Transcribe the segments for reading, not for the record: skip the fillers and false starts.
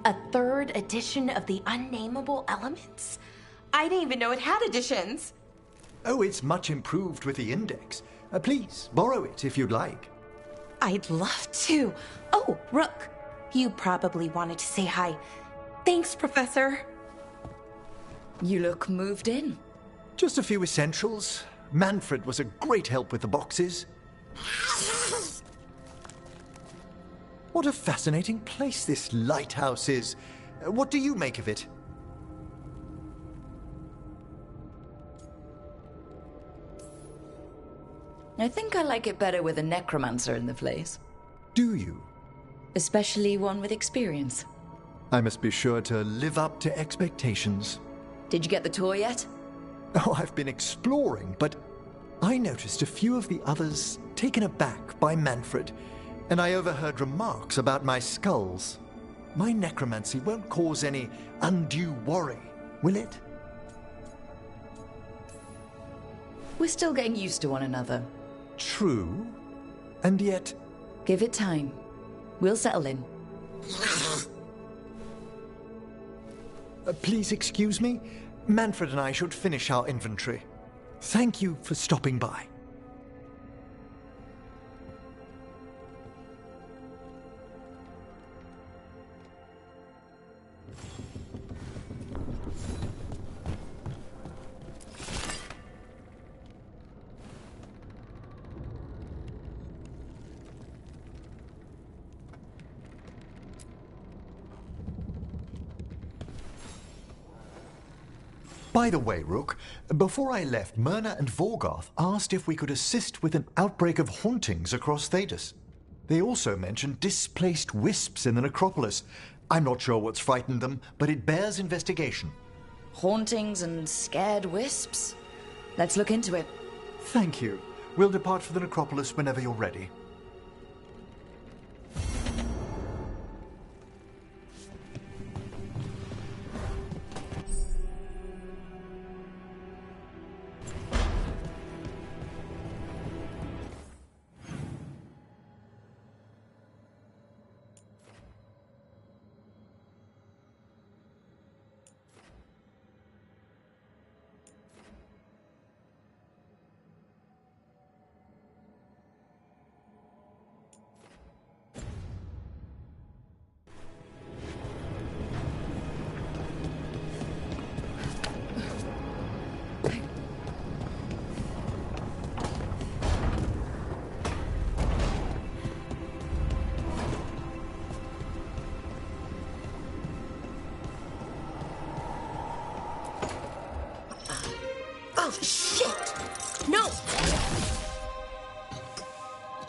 A third edition of the Unnameable Elements? I didn't even know it had editions. Oh, it's much improved with the index. Please, borrow it if you'd like. I'd love to. Oh, Rook, you probably wanted to say hi. Thanks, Professor. You look moved in. Just a few essentials. Manfred was a great help with the boxes. What a fascinating place this lighthouse is. What do you make of it? I think I like it better with a necromancer in the place. Do you? Especially one with experience. I must be sure to live up to expectations. Did you get the tour yet? Oh, I've been exploring, but I noticed a few of the others taken aback by Manfred, and I overheard remarks about my skulls. My necromancy won't cause any undue worry, will it? We're still getting used to one another. True, and yet... Give it time. We'll settle in. Please excuse me. Manfred and I should finish our inventory. Thank you for stopping by. By the way, Rook, before I left, Myrna and Vorgoth asked if we could assist with an outbreak of hauntings across Thedas. They also mentioned displaced wisps in the necropolis. I'm not sure what's frightened them, but it bears investigation. Hauntings and scared wisps? Let's look into it. Thank you. We'll depart for the necropolis whenever you're ready. Oh, shit! No!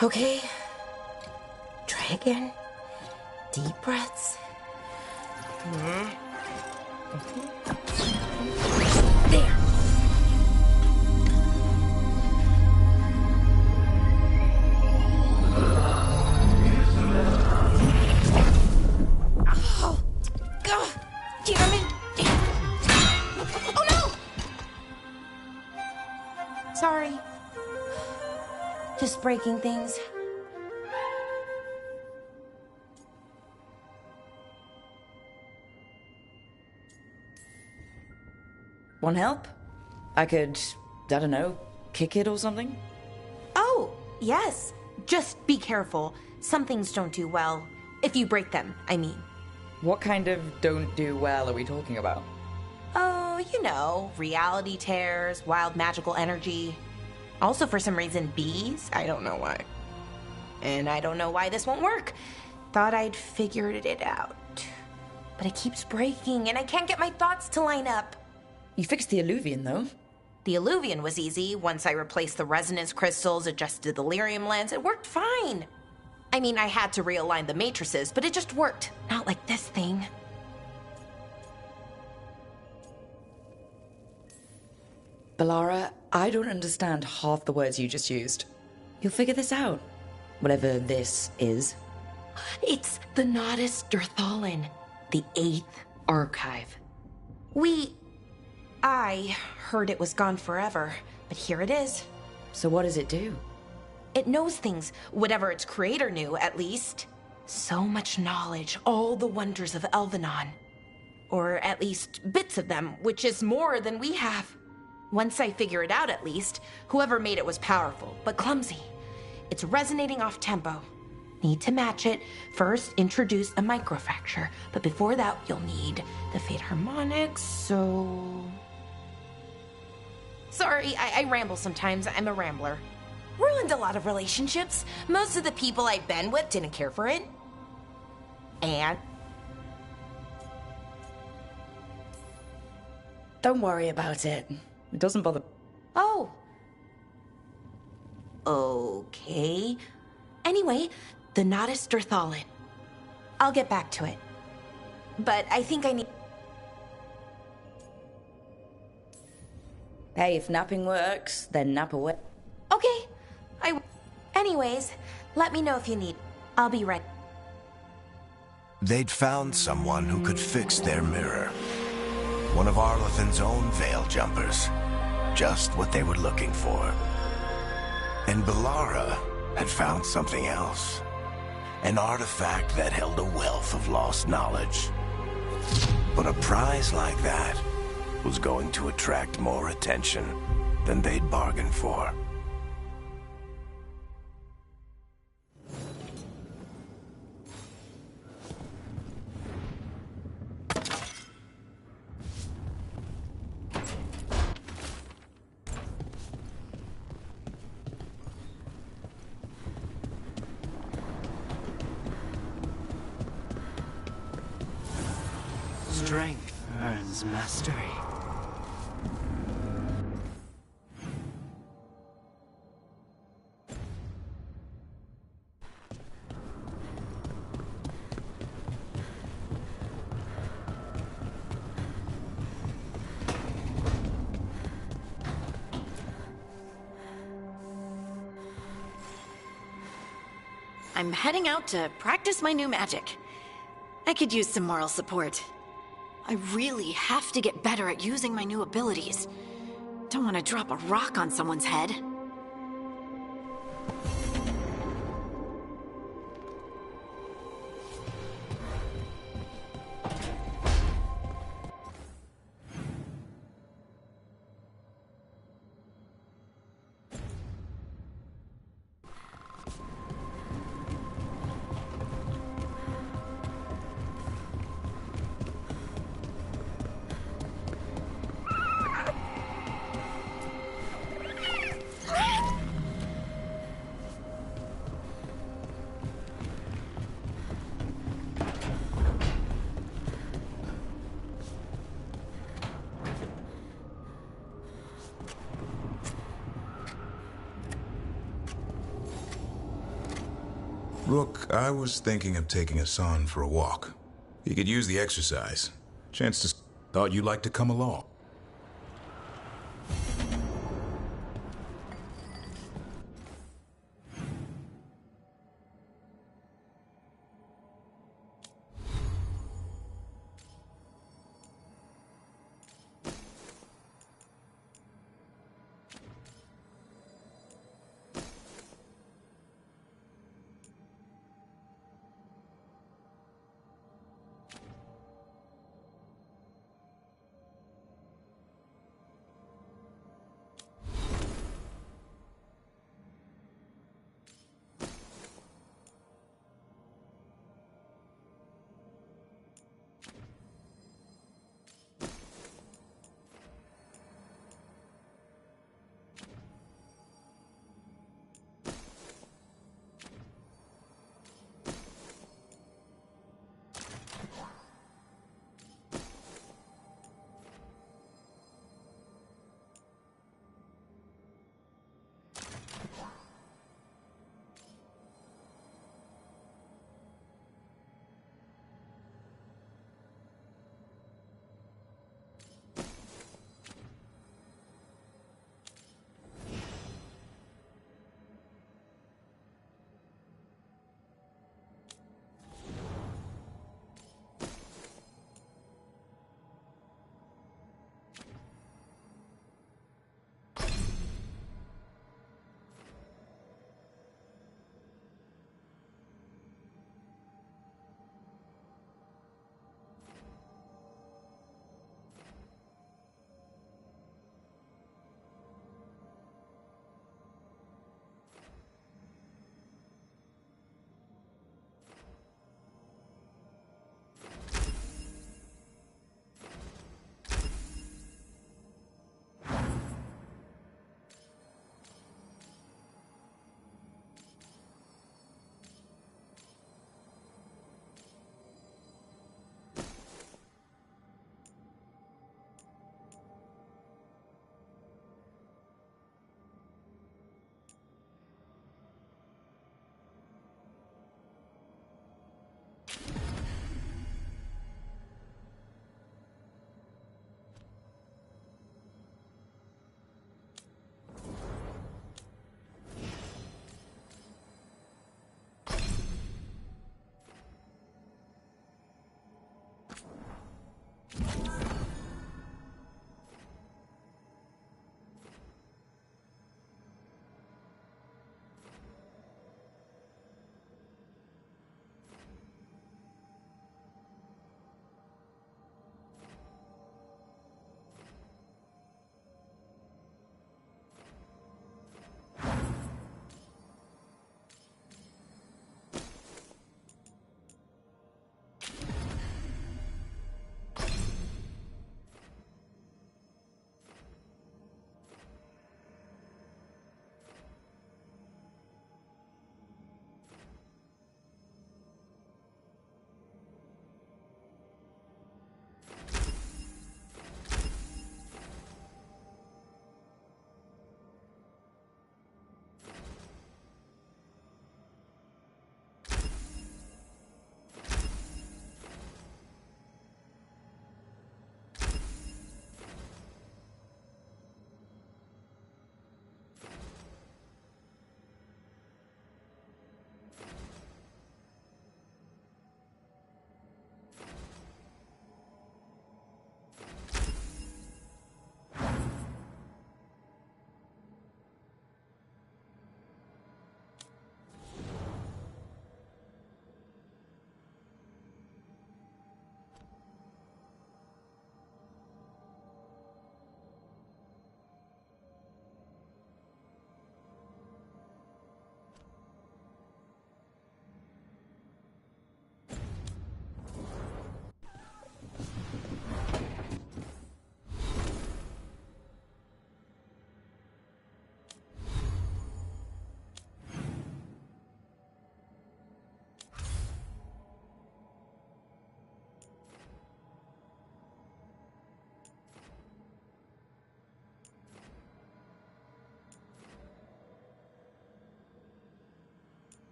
Okay. Try again. Deep breaths. There. Oh, God, damn it! Oh no! Sorry. Just breaking things. Want help? I could, I don't know, kick it or something? Oh, yes. Just be careful. Some things don't do well. If you break them, I mean. What kind of don't do well are we talking about? Oh, you know, reality tears, wild magical energy. Also, for some reason, bees. I don't know why. And I don't know why this won't work. Thought I'd figured it out. But it keeps breaking, and I can't get my thoughts to line up. You fixed the Alluvian, though. The Alluvian was easy. Once I replaced the resonance crystals, adjusted the lyrium lens, it worked fine. I mean, I had to realign the matrices, but it just worked. Not like this thing. Balara, I don't understand half the words you just used. You'll figure this out. Whatever this is. It's the Nodus Dirthalin, the 8th archive. I heard it was gone forever, but here it is. So what does it do? It knows things, whatever its creator knew, at least. So much knowledge, all the wonders of Elvenon. Or at least bits of them, which is more than we have. Once I figure it out, at least, whoever made it was powerful, but clumsy. It's resonating off tempo. Need to match it. First, introduce a microfracture, but before that, you'll need the Fate harmonics, so... Sorry, I ramble sometimes. I'm a rambler. Ruined a lot of relationships. Most of the people I've been with didn't care for it. And... Don't worry about it. It doesn't bother... Oh. Okay. Anyway, the Nodus Dirthalin. I'll get back to it. But I think I need... Hey, if napping works, then nap away. Okay. Anyways, let me know if you need. I'll be ready. They'd found someone who could fix their mirror. One of Arlathan's own Veil Jumpers. Just what they were looking for. And Balara had found something else. An artifact that held a wealth of lost knowledge. But a prize like that was going to attract more attention than they'd bargained for. Strength earns mastery. I'm heading out to practice my new magic. I could use some moral support. I really have to get better at using my new abilities. Don't want to drop a rock on someone's head. Look, I was thinking of taking Hassan for a walk. He could use the exercise. Chance to... Thought you'd like to come along.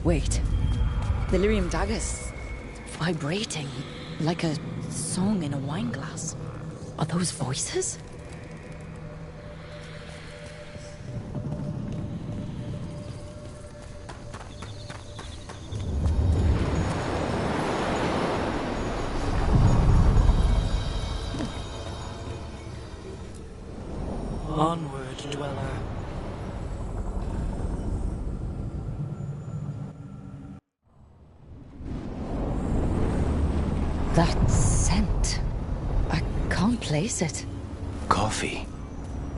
Wait. The lyrium dagger's vibrating like a song in a wine glass. Are those voices? Onward, dweller. That scent. I can't place it. Coffee.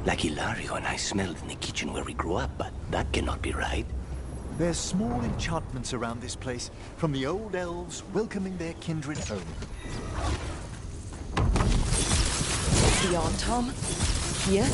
Like Hilario and I smelled in the kitchen where we grew up, but that cannot be right. There's small enchantments around this place, from the old elves welcoming their kindred home. The arm, Tom. Here.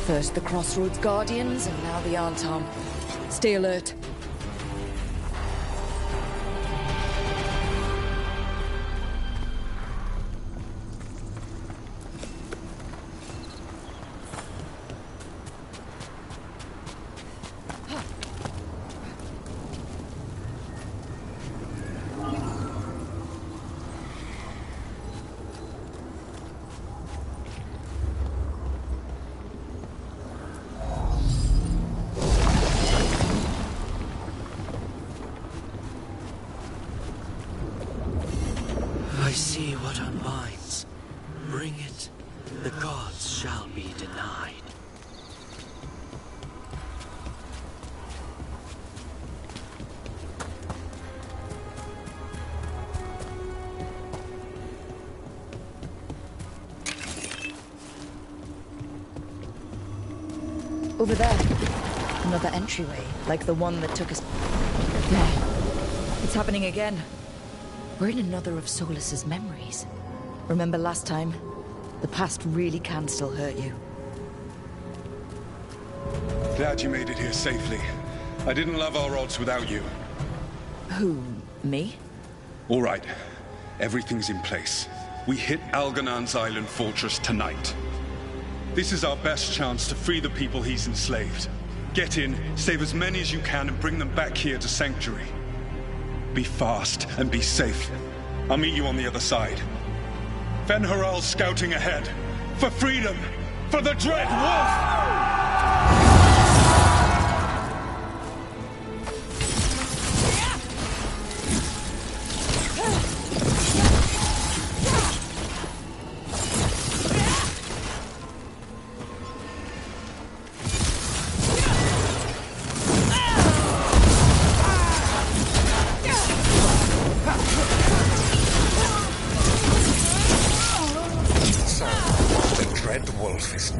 First the Crossroads Guardians, and now the Arntom. Stay alert. I see what unbinds. Bring it. The gods shall be denied. Over there. Another entryway, like the one that took us... There. It's happening again. We're in another of Solus's memories. Remember last time? The past really can still hurt you. Glad you made it here safely. I didn't love our odds without you. Who? Me? All right. Everything's in place. We hit Algernon's island fortress tonight. This is our best chance to free the people he's enslaved. Get in, save as many as you can, and bring them back here to Sanctuary. Be fast and be safe. I'll meet you on the other side. Fen-Haral's scouting ahead. For freedom! For the Dread Wolf!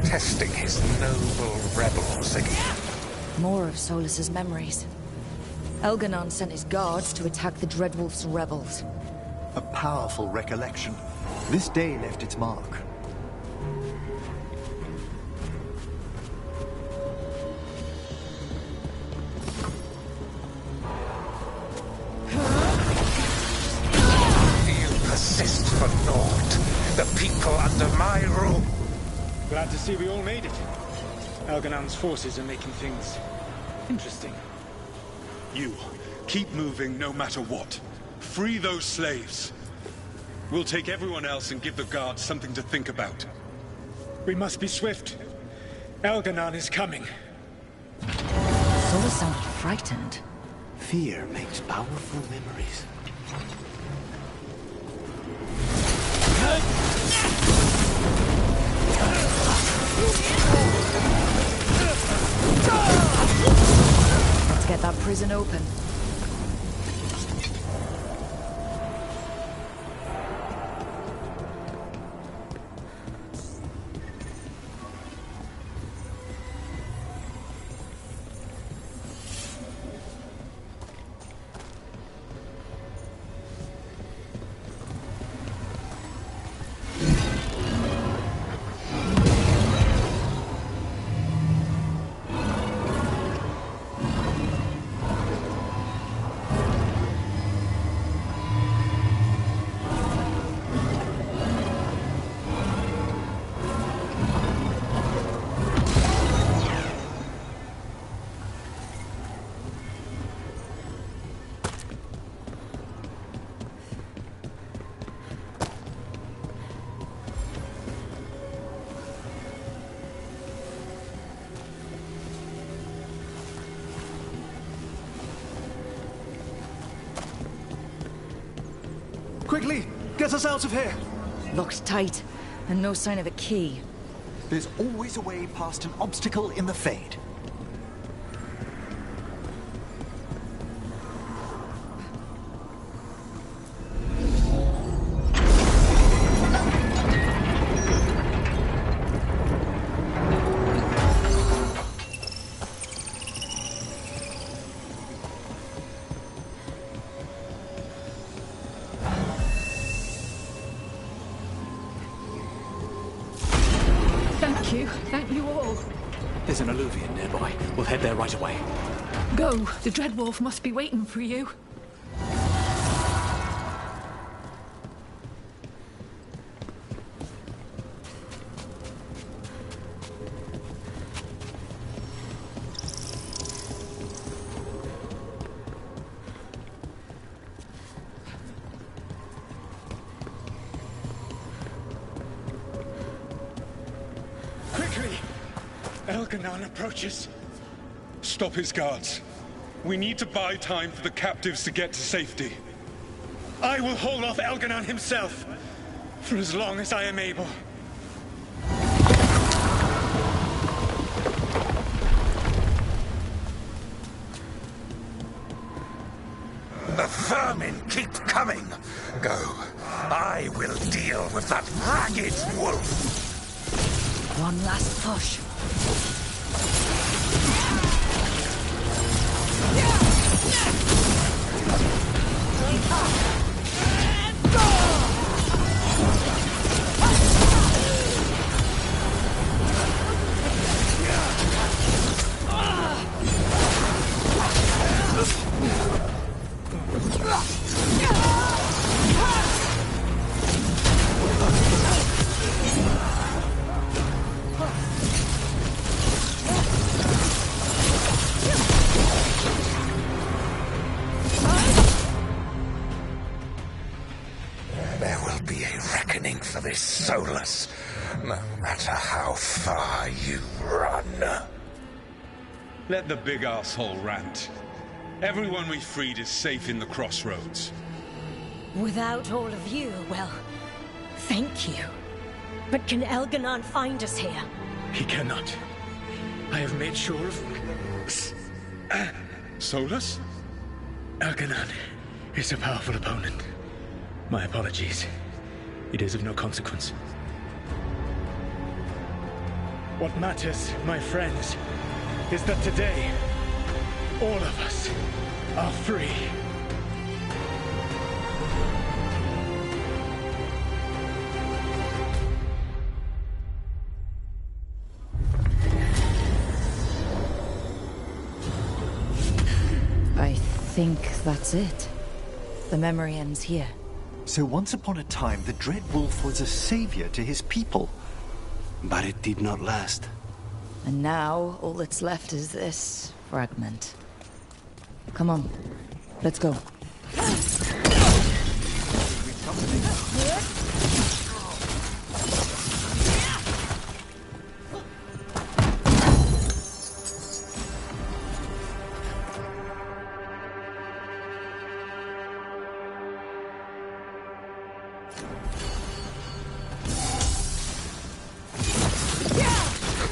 Testing his noble rebels again. More of Solus's memories. Elganon sent his guards to attack the Dreadwolf's rebels. A powerful recollection. This day left its mark. You persist for naught. The people under my rule. Glad to see we all made it. Algernon's forces are making things interesting. You, keep moving no matter what. Free those slaves. We'll take everyone else and give the guards something to think about. We must be swift. Algernon is coming. Solus sounded frightened. Fear makes powerful memories. Let's get that prison open. Quickly, get us out of here! Locked tight, and no sign of a key. There's always a way past an obstacle in the Fade. Thank you all. There's an alluvion nearby. We'll head there right away. Go. The Dreadwolf must be waiting for you. Elganon approaches. Stop his guards. We need to buy time for the captives to get to safety. I will hold off Elganon himself for as long as I am able. The vermin keep coming. Go. I will deal with that ragged wolf. One last push. Soulless, no matter how far you run. Let the big asshole rant. Everyone we freed is safe in the crossroads. Without all of you, well, thank you. But can Elganon find us here? He cannot. I have made sure of... Solus? Elganon is a powerful opponent. My apologies. It is of no consequence. What matters, my friends, is that today, all of us are free. I think that's it. The memory ends here. So once upon a time, the Dreadwolf was a savior to his people. But it did not last. And now, all that's left is this fragment. Come on, let's go.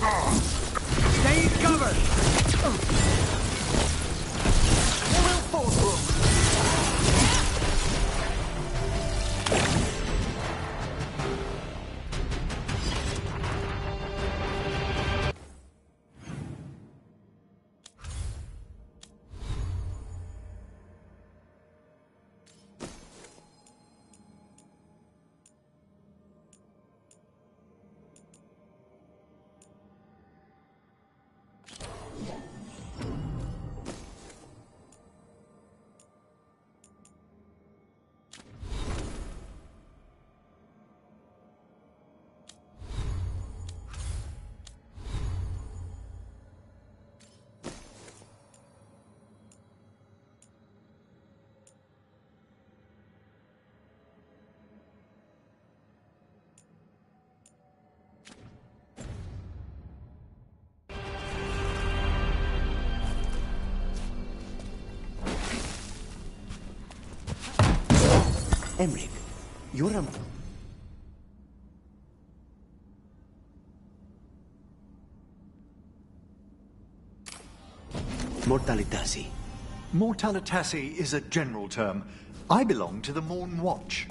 Stay in cover! We'll fall through. Emric, you're a... Mortalitasi. Mortalitasi is a general term. I belong to the Morn Watch.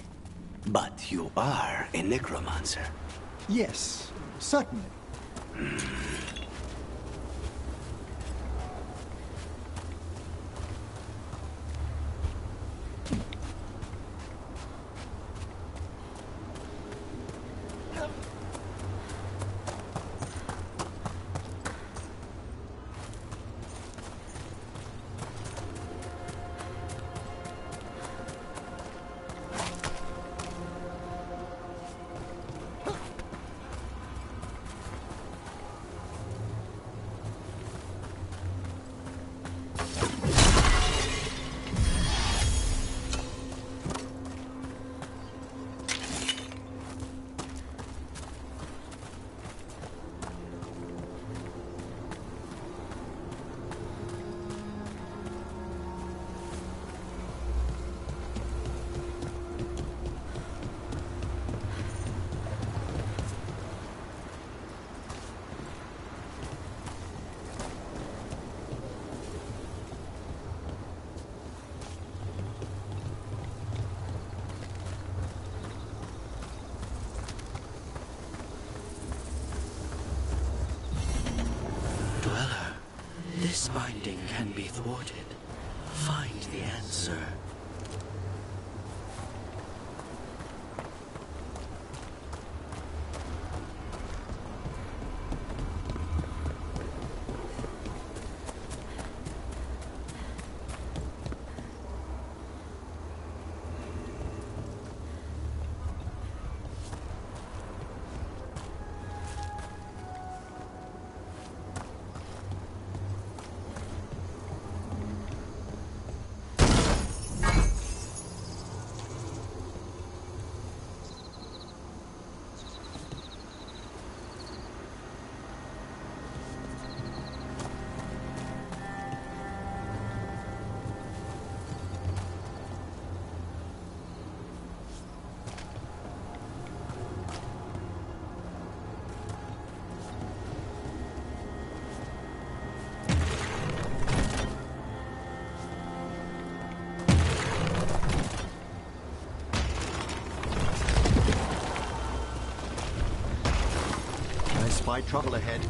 But you are a necromancer. Yes, certainly. This binding can be thwarted. Find the answer. Spy trouble ahead.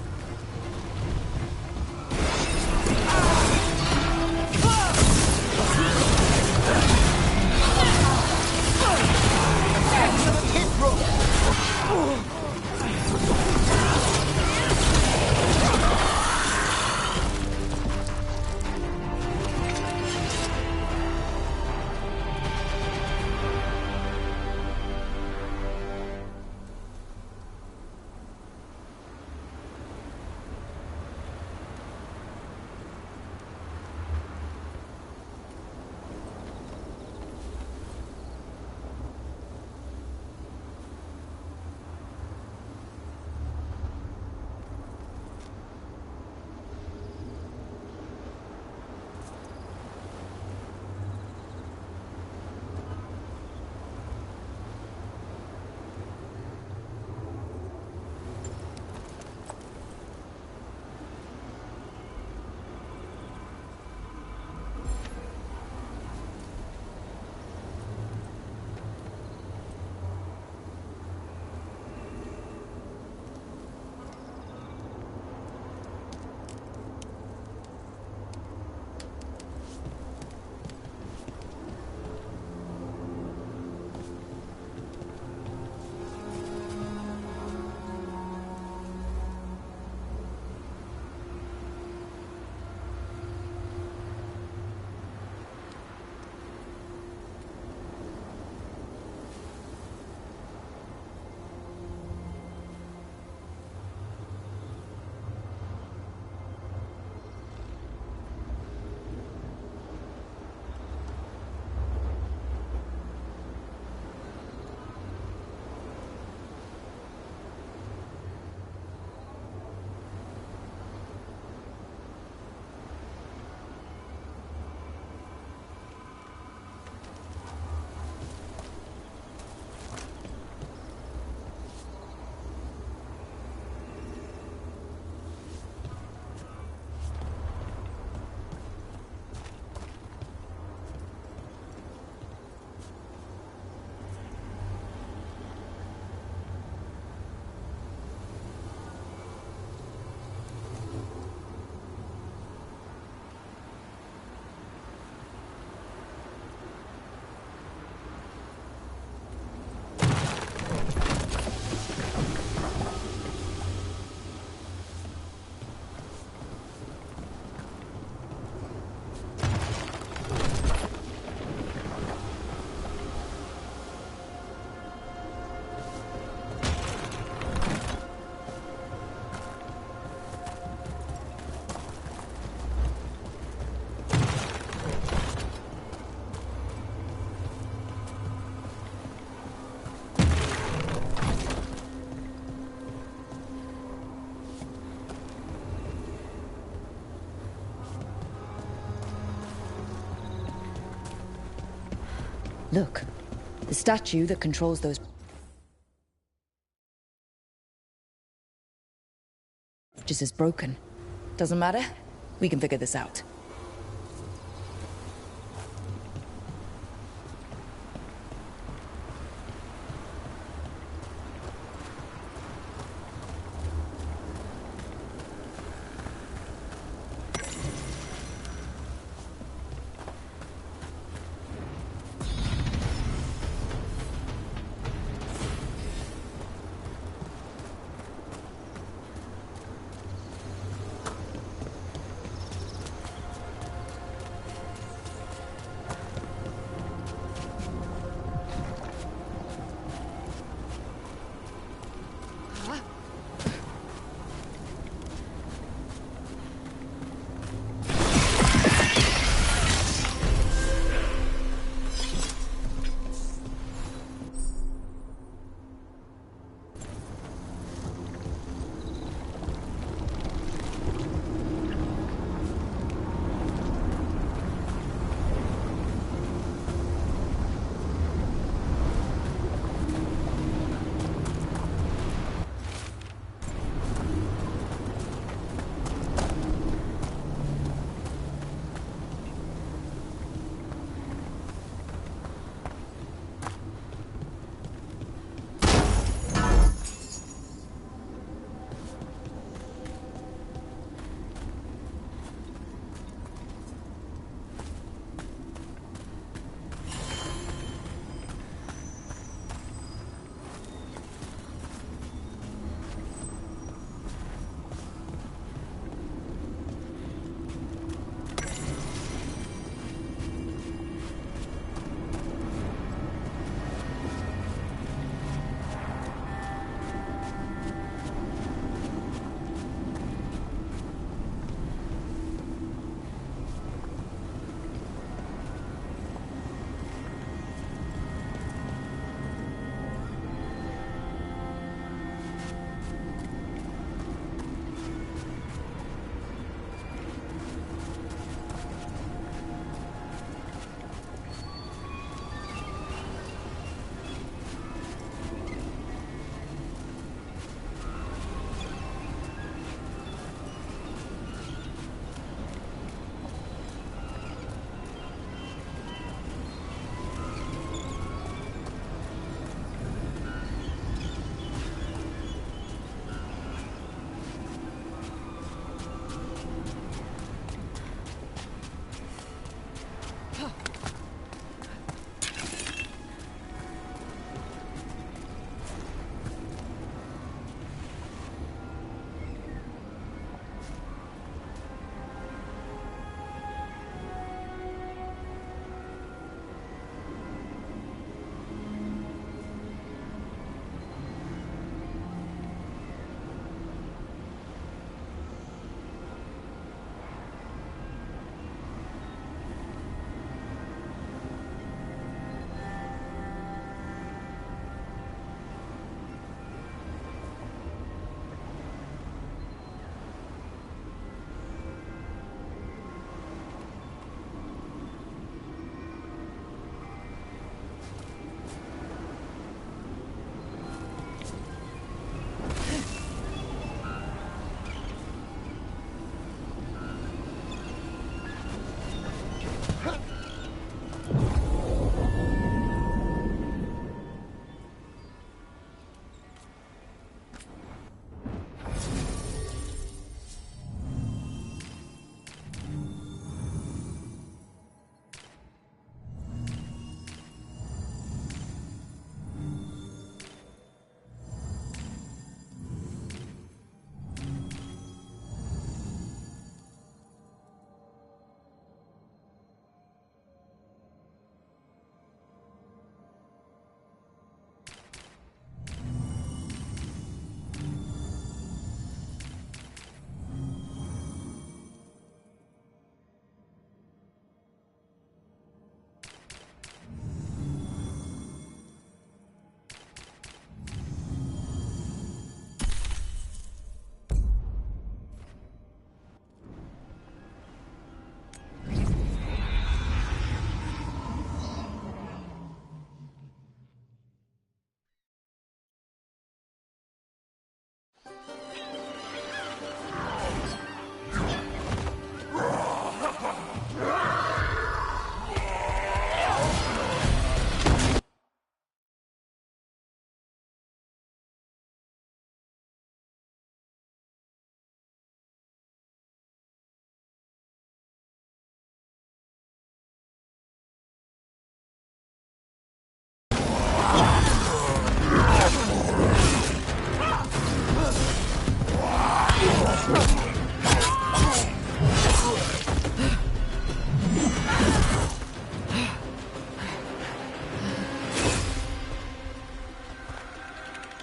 Look, the statue that controls those just is broken. Doesn't matter. We can figure this out.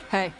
Hey.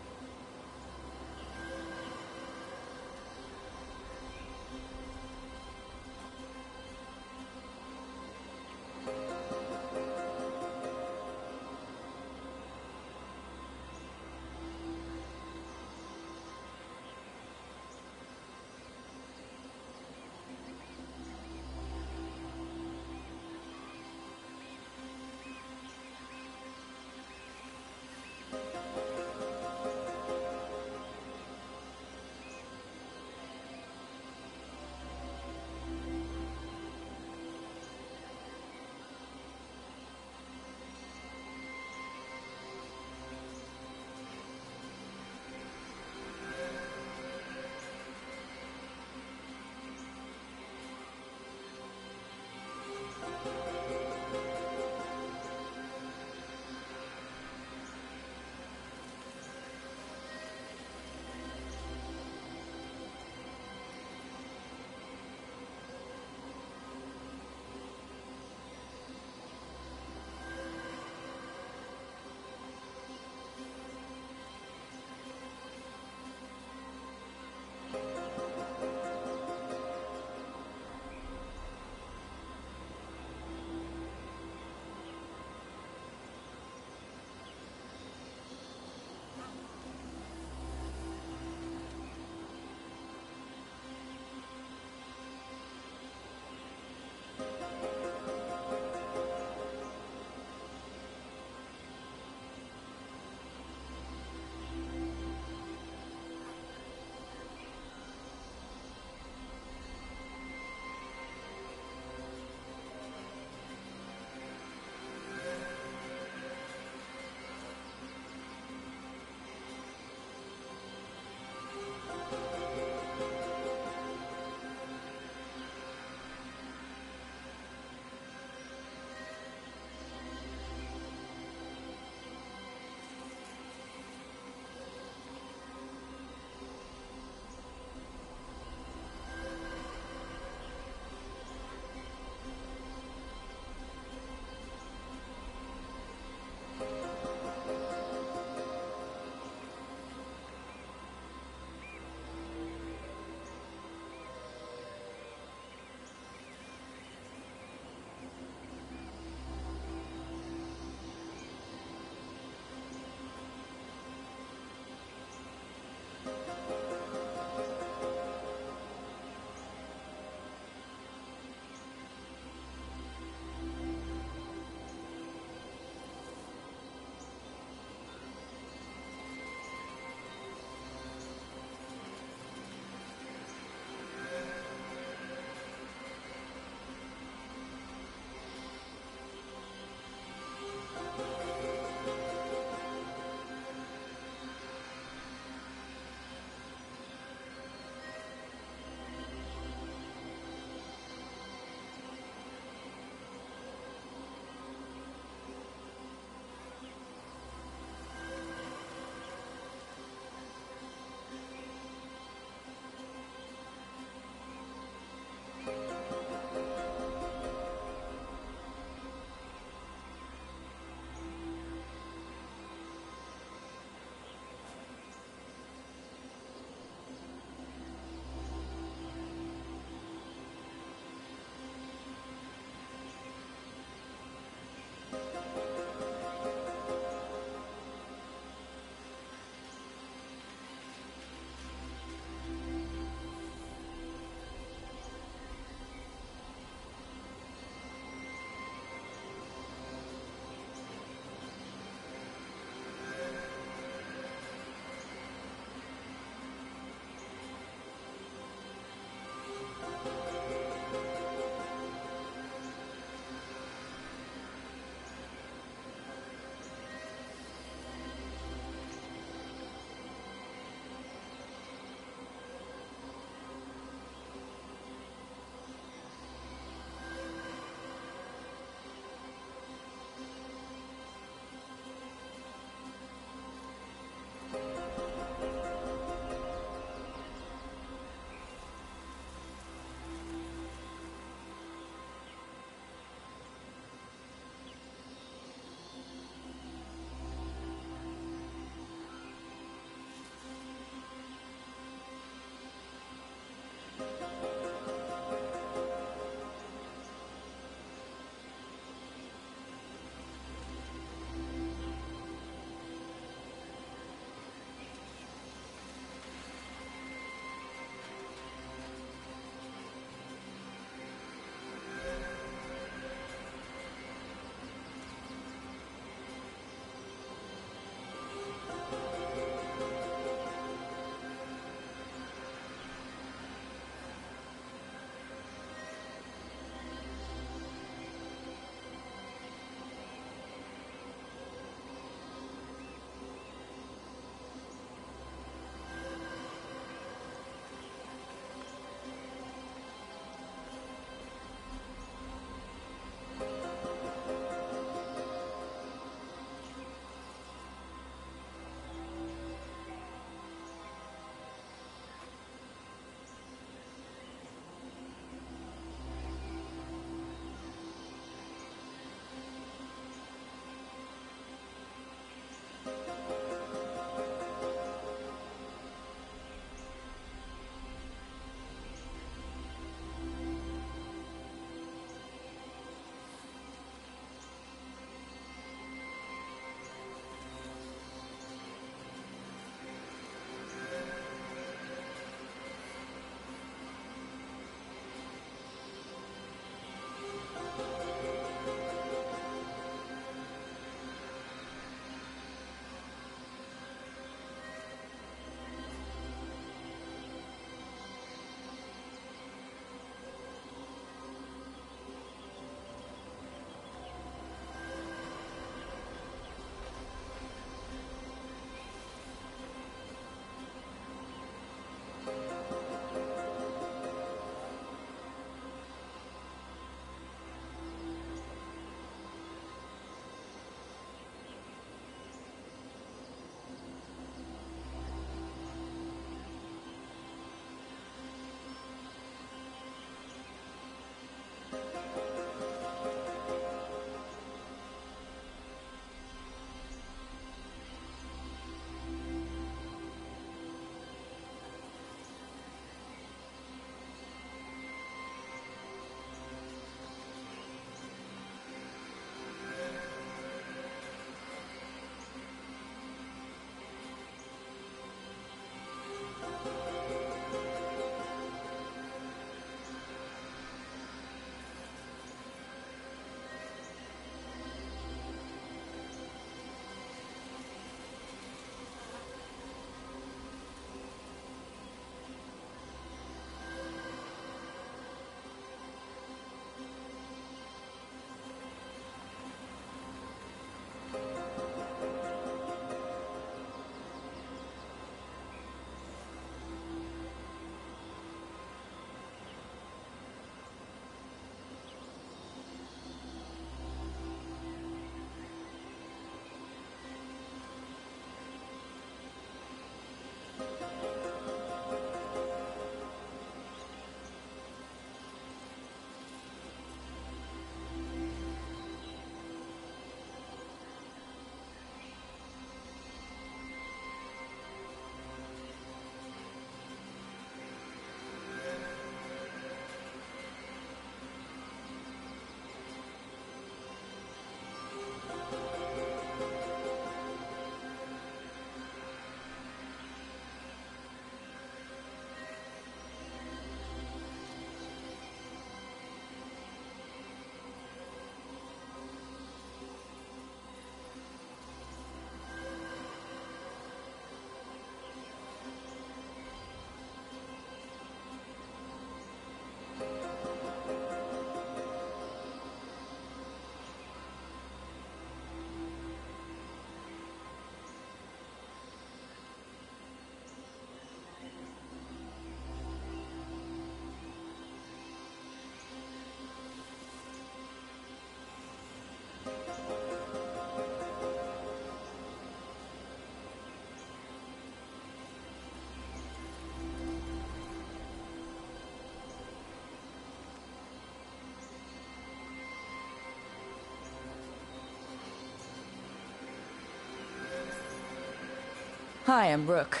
Hi, I'm Rook.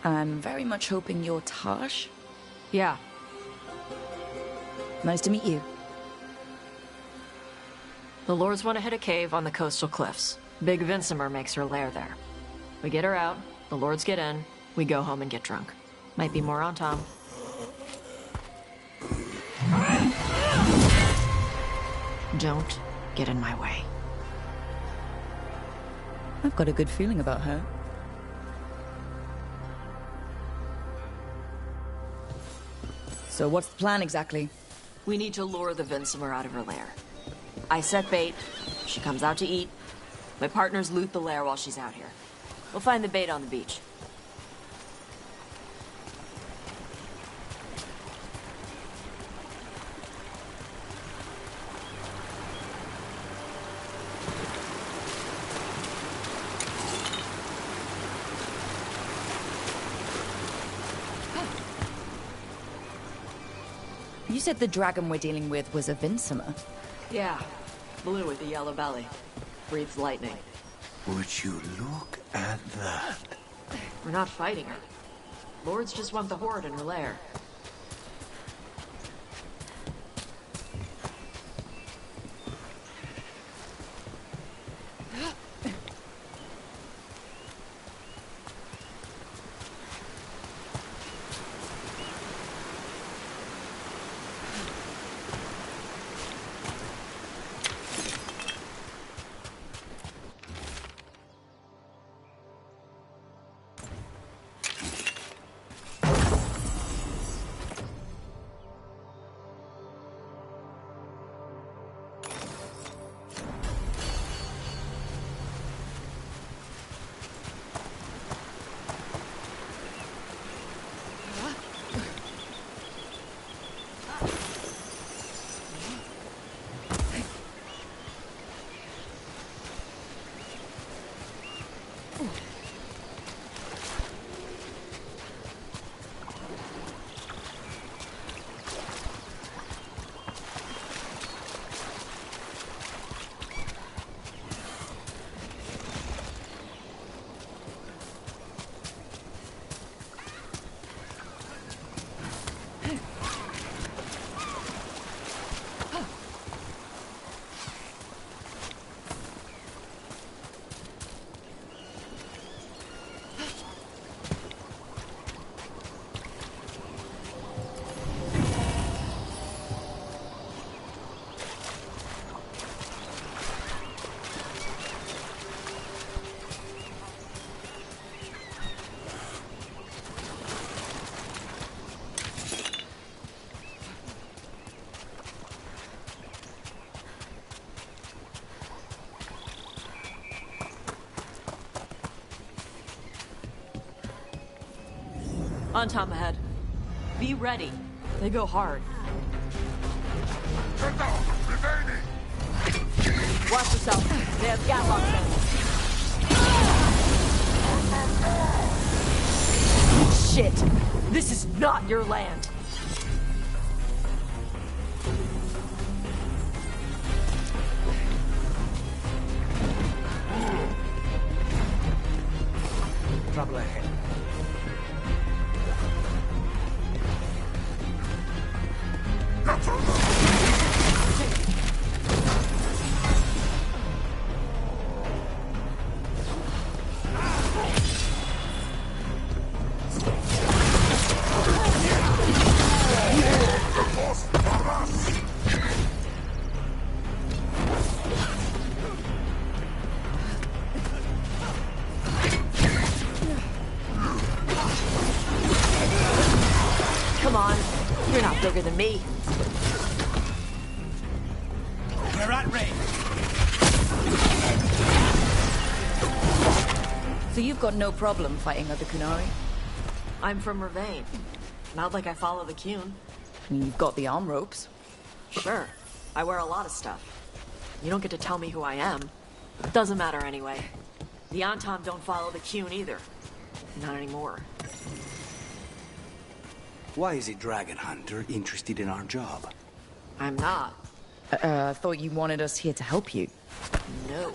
I'm very much hoping you're Tosh. Yeah. Nice to meet you. The Lords want to hit a cave on the coastal cliffs. Big Vincimer makes her lair there. We get her out, the Lords get in, we go home and get drunk. Might be more on Tom. Don't get in my way. I've got a good feeling about her. So what's the plan exactly? We need to lure the Vincimer out of her lair. I set bait, she comes out to eat. My partners loot the lair while she's out here. We'll find the bait on the beach. You said the dragon we're dealing with was a Vincimer. Yeah, blue with a yellow belly. Breathes lightning. Would you look at that? We're not fighting her. Lords just want the Horde in her lair. On top ahead. Be ready. They go hard. Watch yourself. They have gatlock guns. Shit! This is not your land! Trouble ahead. Come on. You're not bigger than me. We're at range. So you've got no problem fighting other Kunari? I'm from Ravain. Not like I follow the Qun. I mean, you've got the arm ropes. Sure. I wear a lot of stuff. You don't get to tell me who I am. It doesn't matter anyway. The Antom don't follow the Qun either. Not anymore. Why is a dragon hunter interested in our job? I'm not. I thought you wanted us here to help you. No.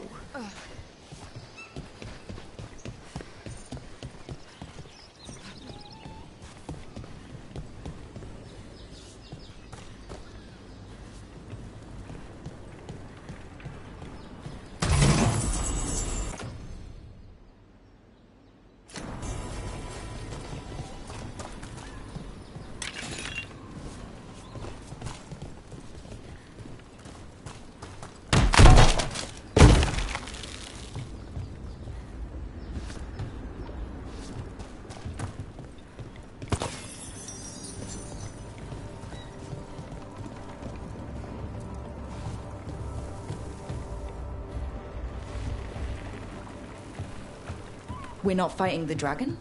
We're not fighting the dragon?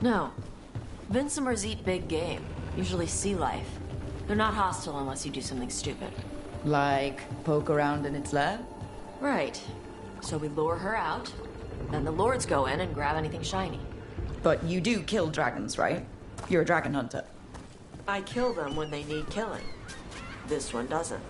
No. Vincimers eat big game. Usually sea life. They're not hostile unless you do something stupid. Like poke around in its lair? Right. So we lure her out, then the lords go in and grab anything shiny. But you do kill dragons, right? You're a dragon hunter. I kill them when they need killing. This one doesn't.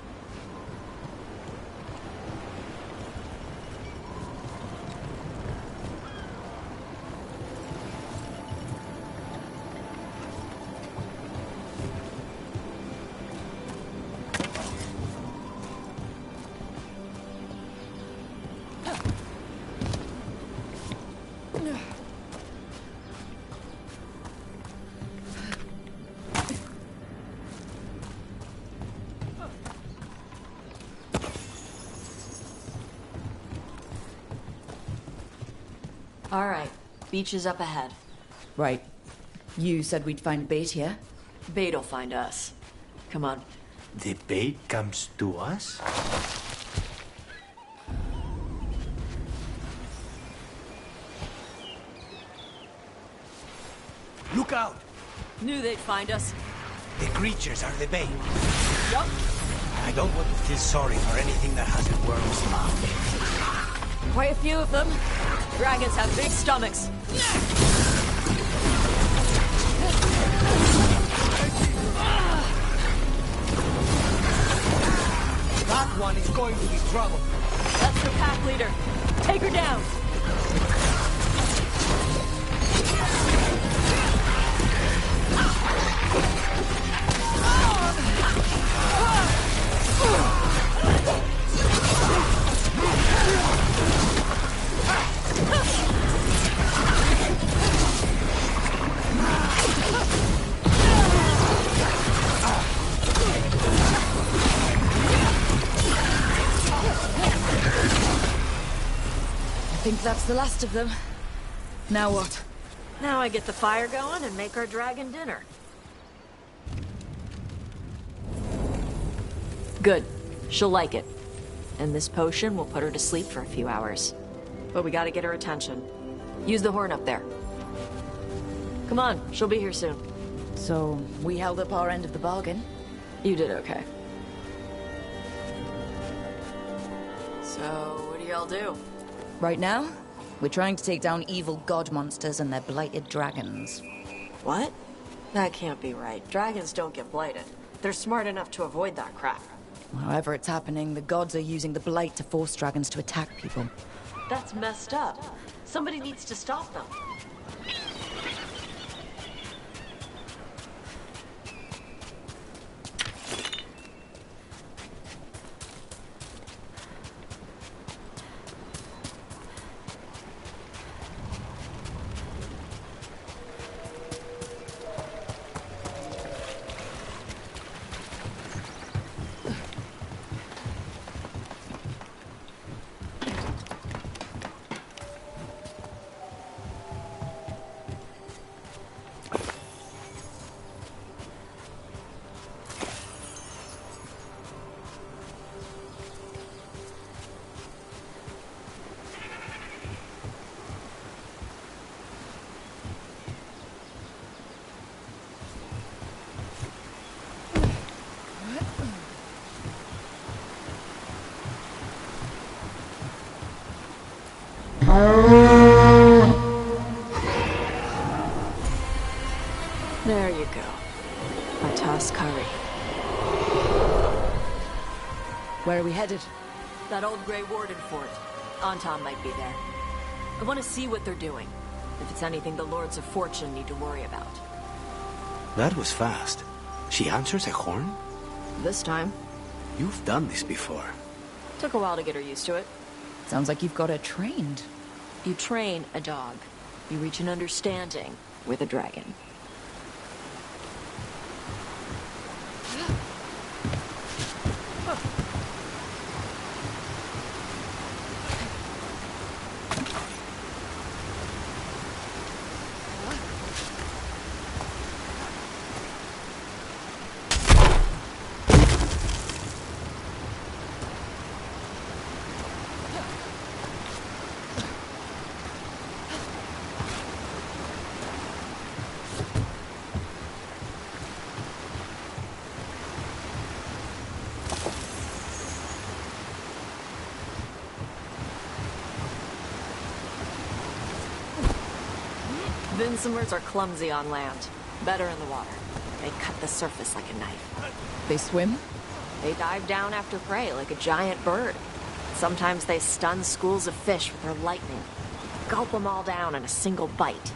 All right. Beach is up ahead. Right. You said we'd find bait here? Bait'll find us. Come on. The bait comes to us? Look out! Knew they'd find us. The creatures are the bait. Yup. I don't want to feel sorry for anything that has a worm's mouth. Quite a few of them. Dragons have big stomachs. That one is going to be trouble. That's the pack leader. Take her down. I think that's the last of them. Now what? Now I get the fire going and make our dragon dinner. Good. She'll like it. And this potion will put her to sleep for a few hours. But we gotta get her attention. Use the horn up there. Come on, she'll be here soon. So, we held up our end of the bargain. You did okay. So, what do y'all do? Right now, we're trying to take down evil god monsters and their blighted dragons. What? That can't be right. Dragons don't get blighted. They're smart enough to avoid that crap. However it's happening, the gods are using the blight to force dragons to attack people. That's messed up. Somebody needs to stop them. There you go. A toss curry. Where are we headed? That old Grey Warden fort. Anton might be there. I want to see what they're doing. If it's anything the Lords of Fortune need to worry about. That was fast. She answers a horn? This time. You've done this before. Took a while to get her used to it. Sounds like you've got her trained. You train a dog. You reach an understanding with a dragon. Vinsomers are clumsy on land, better in the water. They cut the surface like a knife. They swim? They dive down after prey like a giant bird. Sometimes they stun schools of fish with their lightning. Gulp them all down in a single bite.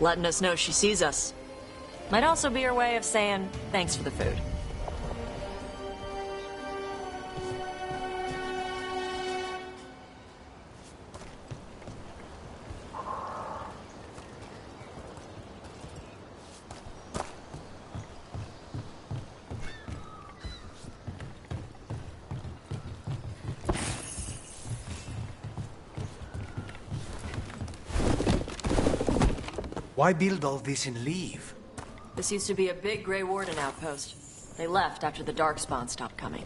letting us know she sees us. Might also be her way of saying thanks for the food. Why build all this and leave? This used to be a big Grey Warden outpost. They left after the Darkspawn stopped coming.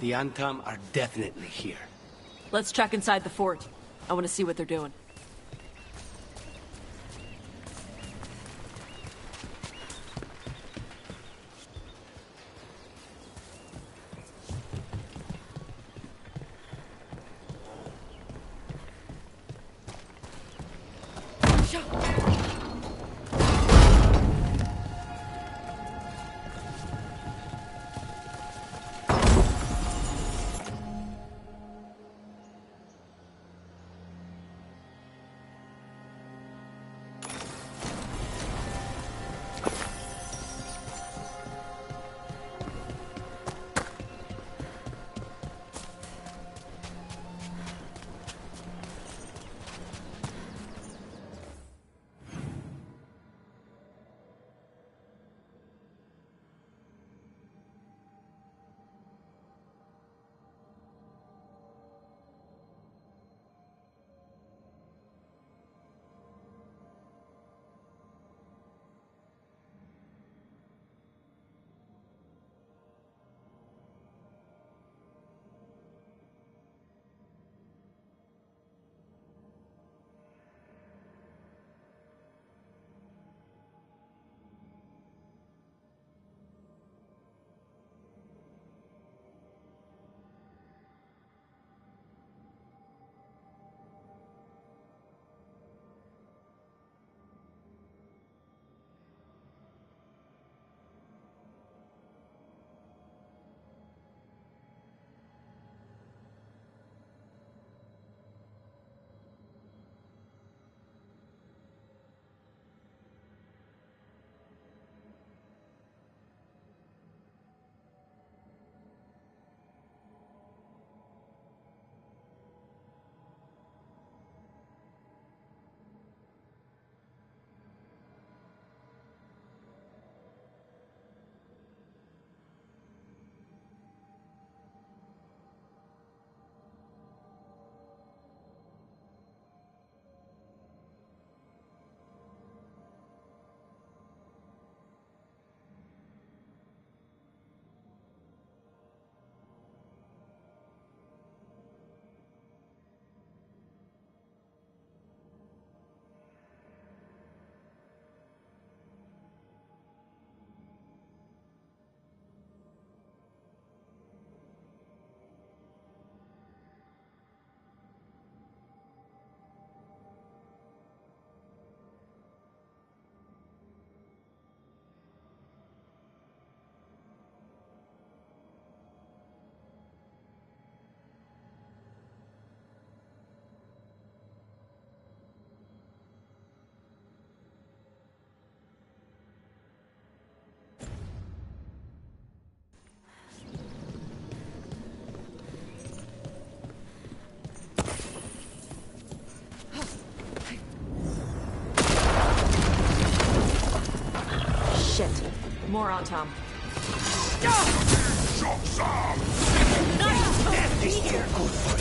The Antam are definitely here. Let's check inside the fort. I want to see what they're doing. More on Tom. Shocks up! Death is too good for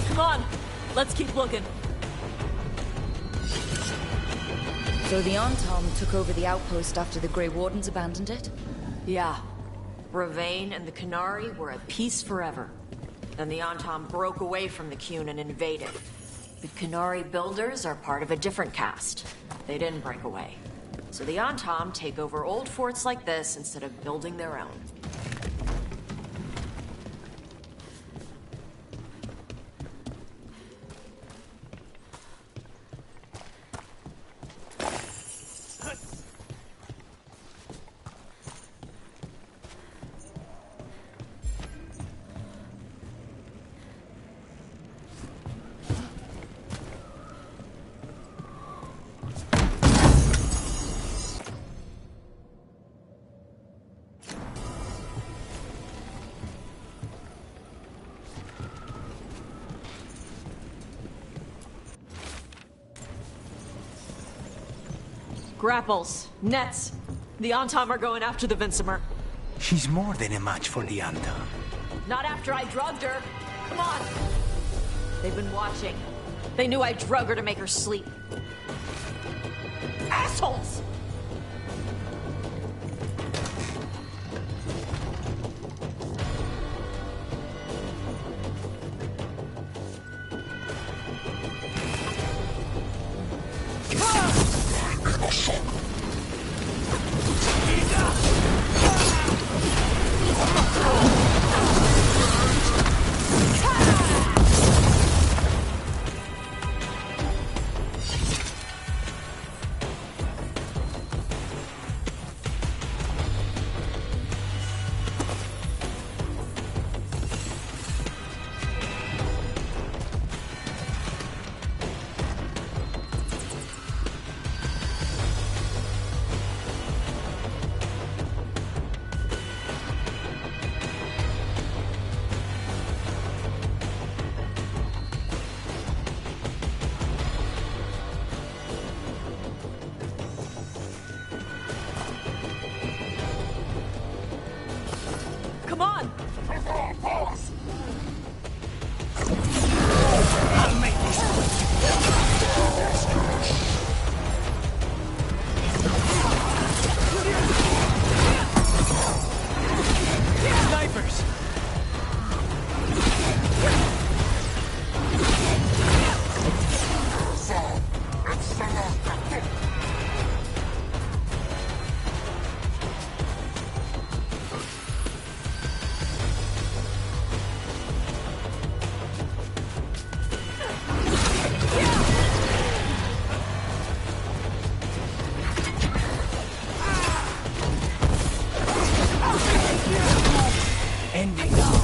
Come on, let's keep looking. So the Antam took over the outpost after the Grey Wardens abandoned it? Yeah. Ravane and the Qunari were at peace forever. Then the Antam broke away from the Qun and invaded. The Qunari builders are part of a different caste. They didn't break away. So the Antam take over old forts like this instead of building their own. Grapples, nets. The Antam are going after the Vincemer. She's more than a match for the Antam. Not after I drugged her. Come on! They've been watching. They knew I drug her to make her sleep. Assholes! Come on! I'll make this Snipers! Ending now.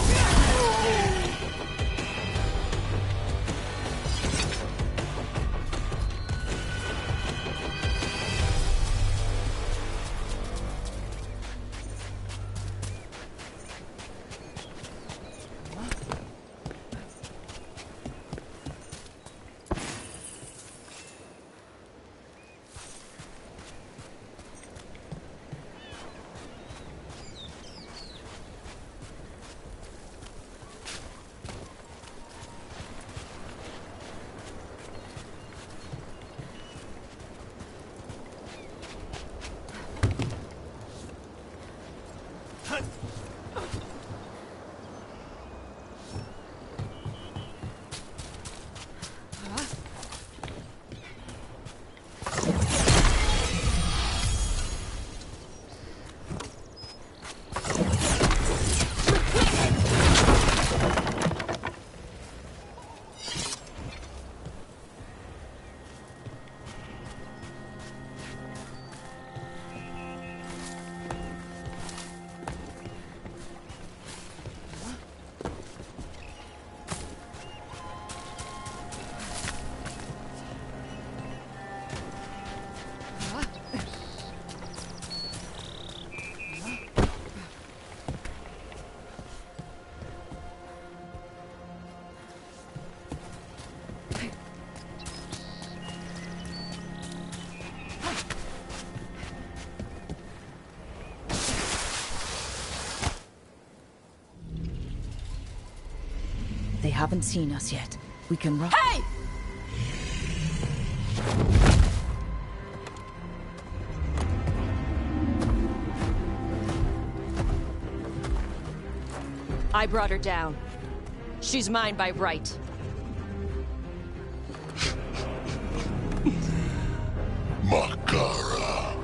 They haven't seen us yet. We can run. Hey! I brought her down. She's mine by right. Makara.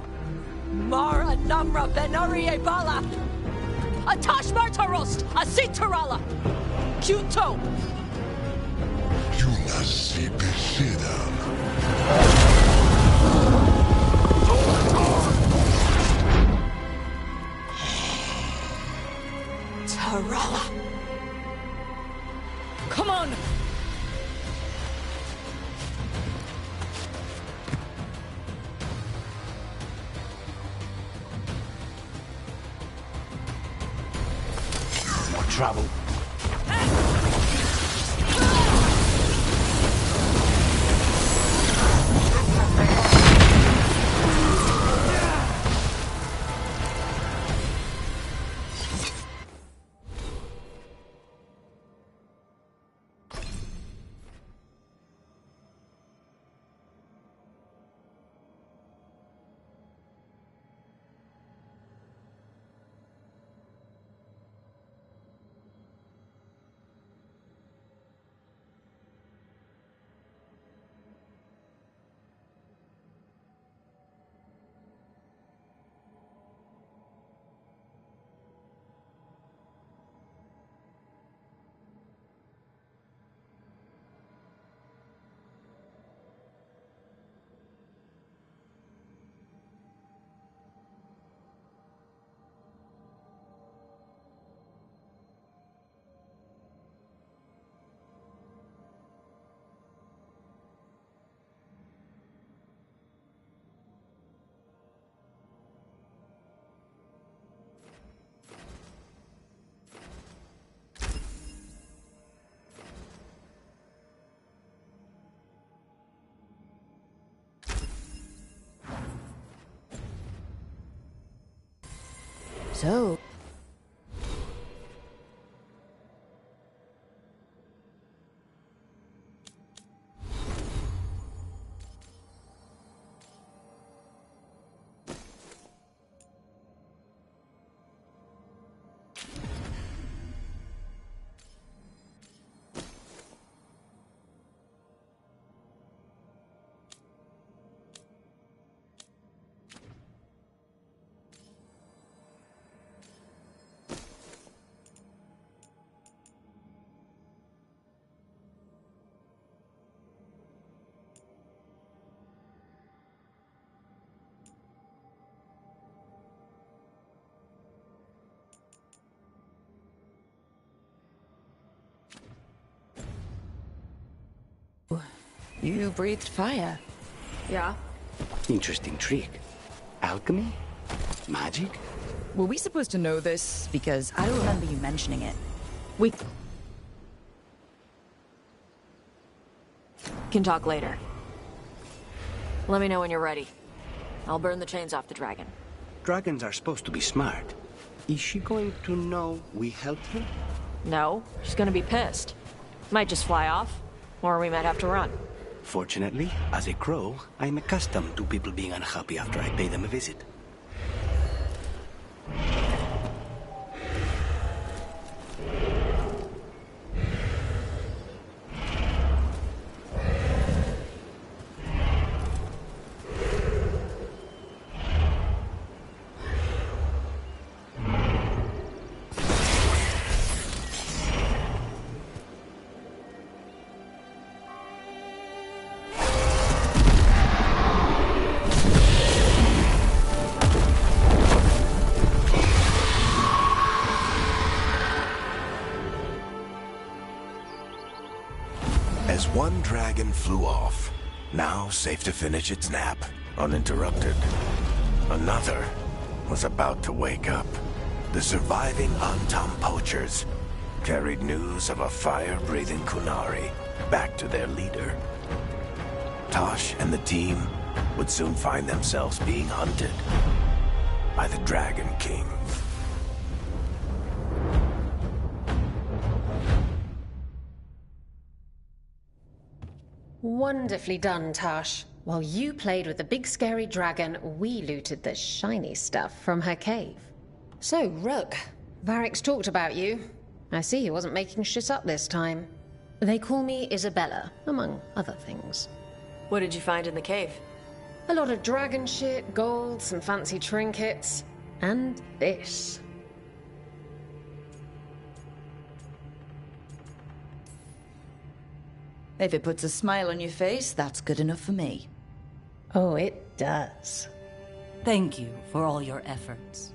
Mara Namra Benarie Bala! Atash Martarost! Asitarala! Kyuto! Yunasi Bishida. Tarala! Come on! Trouble. So... You breathed fire. Yeah? Interesting trick. Alchemy? Magic? Were we supposed to know this? Because I don't remember you mentioning it. We can talk later. Let me know when you're ready. I'll burn the chains off the dragon. Dragons are supposed to be smart. Is she going to know we helped her? No, she's gonna be pissed. Might just fly off, or we might have to run. Fortunately, as a crow, I'm accustomed to people being unhappy after I pay them a visit. As one dragon flew off, now safe to finish its nap, uninterrupted, another was about to wake up. The surviving Antam poachers carried news of a fire-breathing Kunari back to their leader. Tosh and the team would soon find themselves being hunted by the Dragon King. Wonderfully done, Tosh. While you played with the big scary dragon, we looted the shiny stuff from her cave. So, Rook, Varric's talked about you. I see he wasn't making shit up this time. They call me Isabella, among other things. What did you find in the cave? A lot of dragon shit, gold, some fancy trinkets, and this. If it puts a smile on your face, that's good enough for me. Oh, it does. Thank you for all your efforts.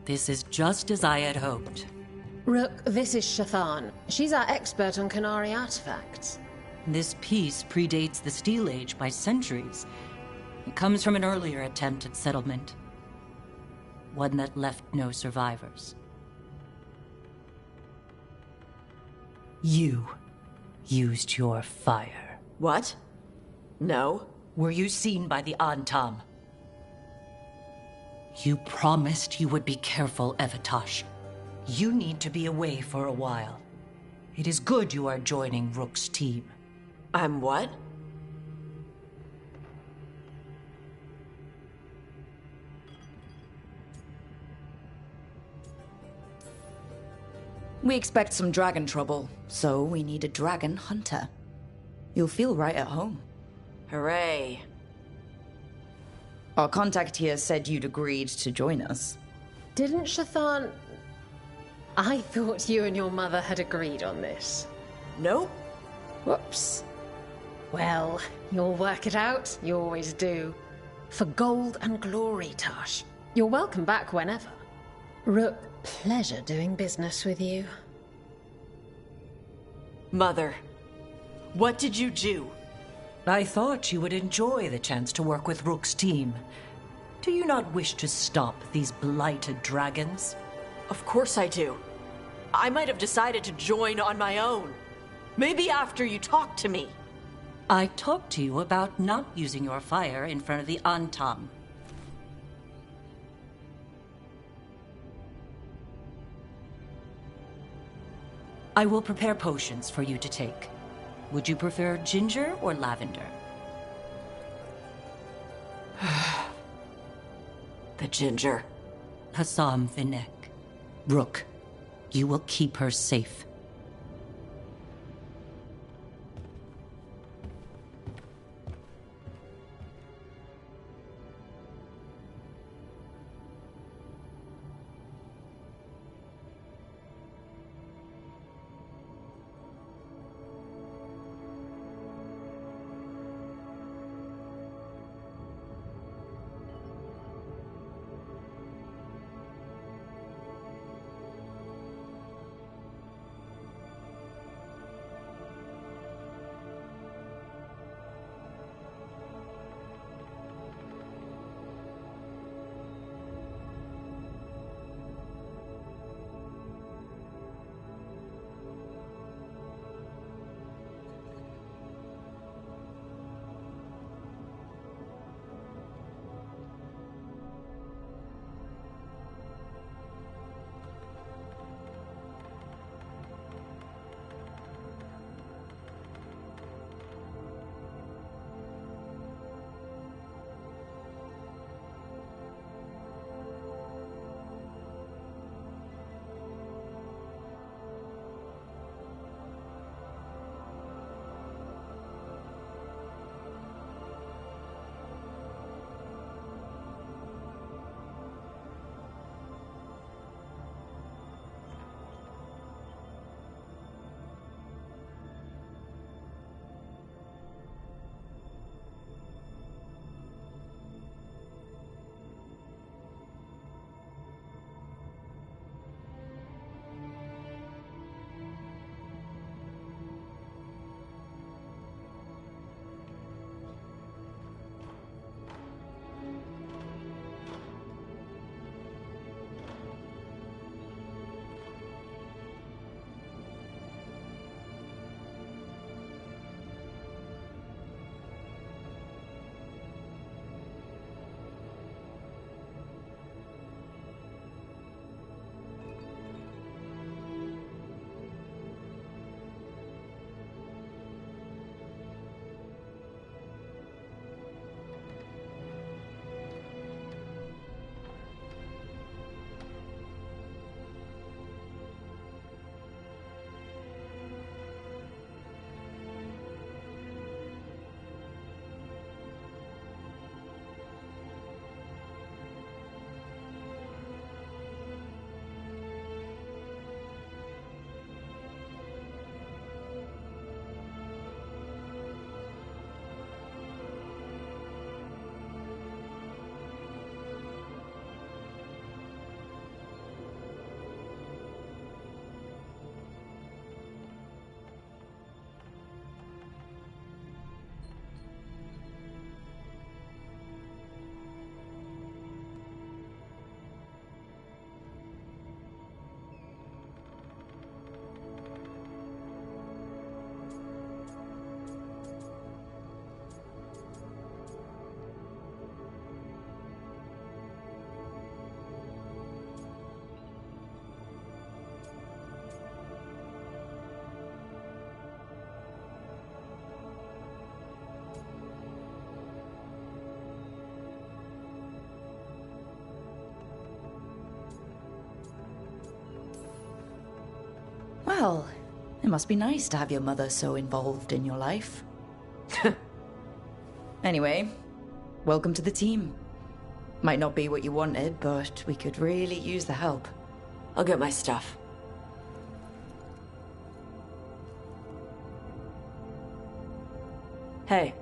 This is just as I had hoped. Rook, this is Shathan. She's our expert on Kunari artifacts. This piece predates the Steel Age by centuries. It comes from an earlier attempt at settlement. One that left no survivors. You used your fire. What? No. Were you seen by the Antam? You promised you would be careful, Evatosh. You need to be away for a while. It is good you are joining Rook's team. I'm what? We expect some dragon trouble, so we need a dragon hunter. You'll feel right at home. Hooray. Our contact here said you'd agreed to join us. Didn't Shathan... I thought you and your mother had agreed on this. Nope. Whoops. Well, you'll work it out. You always do. For gold and glory, Tosh. You're welcome back whenever. Rook, pleasure doing business with you. Mother, what did you do? I thought you would enjoy the chance to work with Rook's team. Do you not wish to stop these blighted dragons? Of course I do. I might have decided to join on my own. Maybe after you talked to me. I talked to you about not using your fire in front of the Antam. I will prepare potions for you to take. Would you prefer ginger or lavender? The ginger. Hassam Vinek. Rook, you will keep her safe. Well, it must be nice to have your mother so involved in your life. Anyway, welcome to the team. Might not be what you wanted, but we could really use the help. I'll get my stuff. Hey.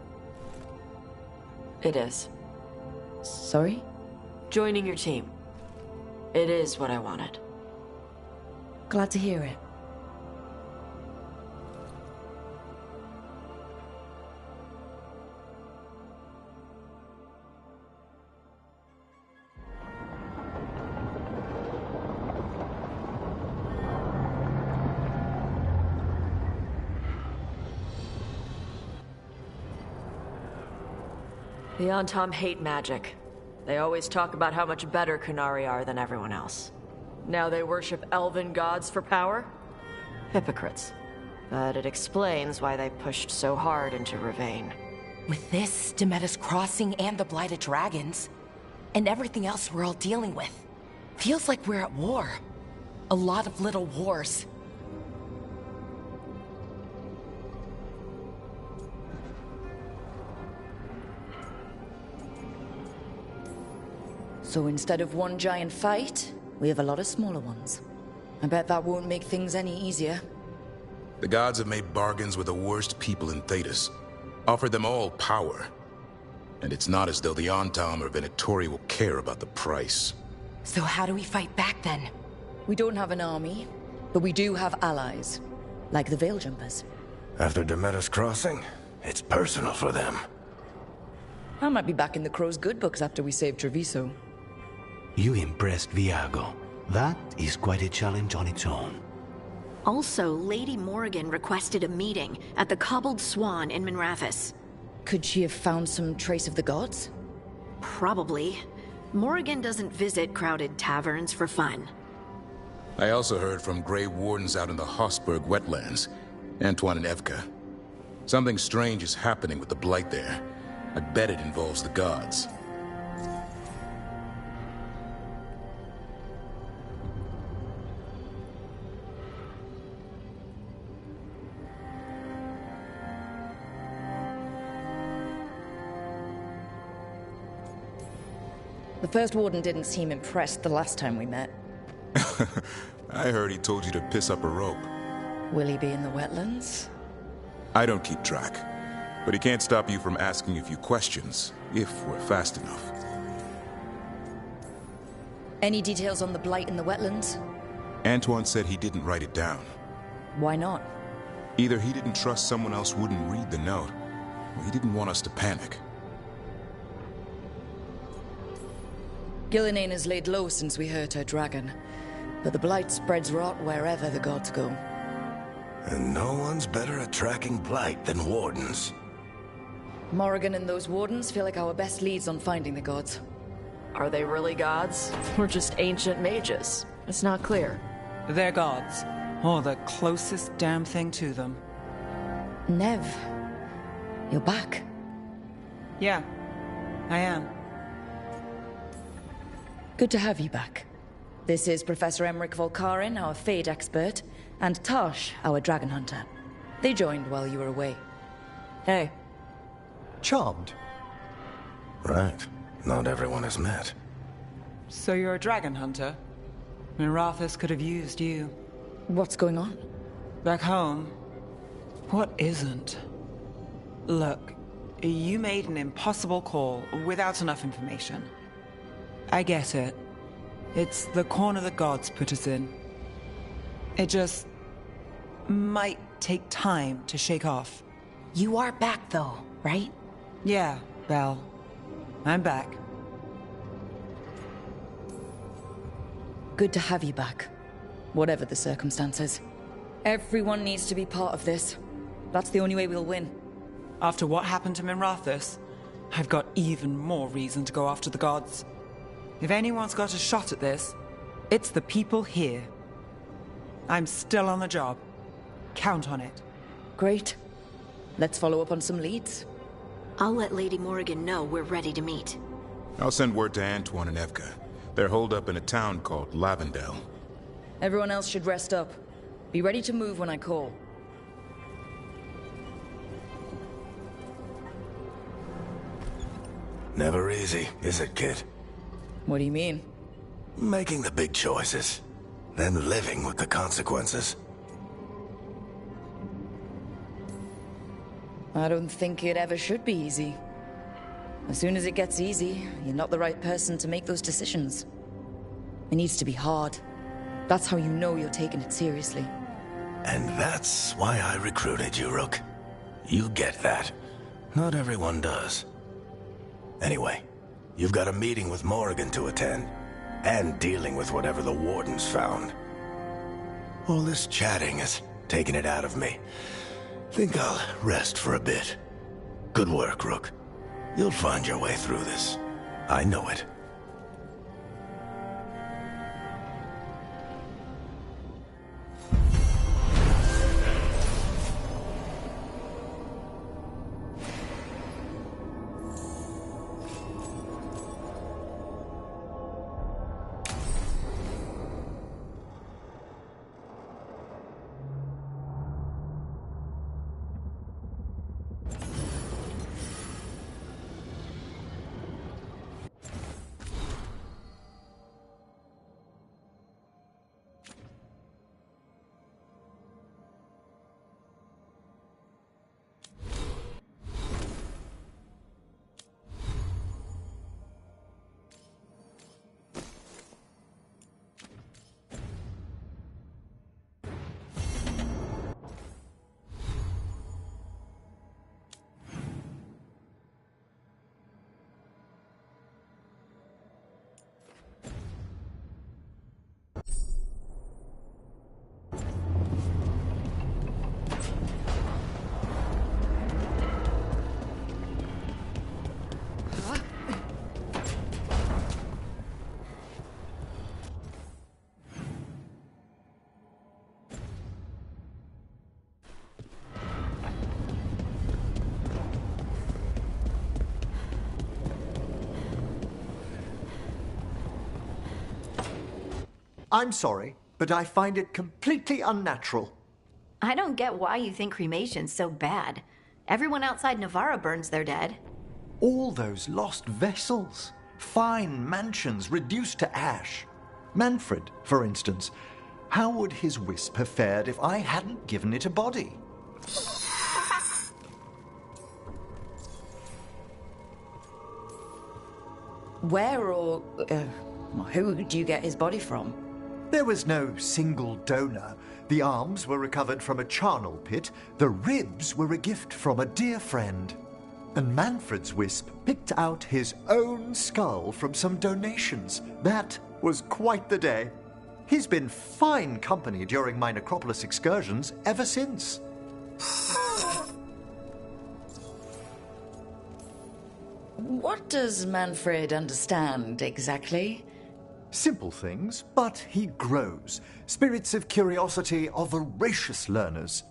It is. Sorry? Joining your team. It is what I wanted. Glad to hear it. The Antom hate magic. They always talk about how much better Qunari are than everyone else. Now they worship elven gods for power? Hypocrites. But it explains why they pushed so hard into Ravane. With this, Demeter's Crossing and the Blighted Dragons, and everything else we're all dealing with, feels like we're at war. A lot of little wars. So instead of one giant fight, we have a lot of smaller ones. I bet that won't make things any easier. The gods have made bargains with the worst people in Thedas, offered them all power. And it's not as though the Antam or Venatori will care about the price. So how do we fight back then? We don't have an army, but we do have allies, like the Veil Jumpers. After Demeter's Crossing, it's personal for them. I might be back in the Crow's good books after we save Treviso. You impressed Viago. That is quite a challenge on its own. Also, Lady Morrigan requested a meeting at the Cobbled Swan in Minrathous. Could she have found some trace of the gods? Probably. Morrigan doesn't visit crowded taverns for fun. I also heard from Grey Wardens out in the Hossberg wetlands, Antoine and Evka. Something strange is happening with the Blight there. I bet it involves the gods. The first warden didn't seem impressed the last time we met. I heard he told you to piss up a rope. Will he be in the wetlands? I don't keep track, but he can't stop you from asking a few questions, if we're fast enough. Any details on the blight in the wetlands? Antoine said he didn't write it down. Why not? Either he didn't trust someone else wouldn't read the note, or he didn't want us to panic. Gillinane has laid low since we hurt her dragon, but the blight spreads rot wherever the gods go. And no one's better at tracking blight than wardens. Morrigan and those wardens feel like our best leads on finding the gods. Are they really gods? Or just ancient mages? It's not clear. They're gods, or the closest damn thing to them. Nev, you're back. Yeah, I am. Good to have you back. This is Professor Emmerich Volkarin, our Fade expert, and Tosh, our dragon hunter. They joined while you were away. Hey. Charmed. Right. Not everyone has met. So you're a dragon hunter? Minrathous could have used you. What's going on? Back home, what isn't? Look, you made an impossible call without enough information. I get it. It's the corner the gods put us in. It just might take time to shake off. You are back though, right? Yeah, Belle. I'm back. Good to have you back. Whatever the circumstances. Everyone needs to be part of this. That's the only way we'll win. After what happened to Minrathous, I've got even more reason to go after the gods. If anyone's got a shot at this, it's the people here. I'm still on the job. Count on it. Great. Let's follow up on some leads. I'll let Lady Morrigan know we're ready to meet. I'll send word to Antoine and Evka. They're holed up in a town called Lavendel. Everyone else should rest up. Be ready to move when I call. Never easy, is it, kid? What do you mean? Making the big choices, then living with the consequences. I don't think it ever should be easy. As soon as it gets easy, you're not the right person to make those decisions. It needs to be hard. That's how you know you're taking it seriously. And that's why I recruited you, Rook. You get that. Not everyone does. Anyway, you've got a meeting with Morrigan to attend, and dealing with whatever the Wardens found. All this chatting is taking it out of me. Think I'll rest for a bit. Good work, Rook. You'll find your way through this. I know it. I'm sorry, but I find it completely unnatural. I don't get why you think cremation's so bad. Everyone outside Navarra burns their dead. All those lost vessels. Fine mansions reduced to ash. Manfred, for instance. How would his wisp have fared if I hadn't given it a body? Where or who did you get his body from? There was no single donor. The arms were recovered from a charnel pit. The ribs were a gift from a dear friend. And Manfred's wisp picked out his own skull from some donations. That was quite the day. He's been fine company during my necropolis excursions ever since. What does Manfred understand exactly? Simple things, but he grows. Spirits of curiosity are voracious learners.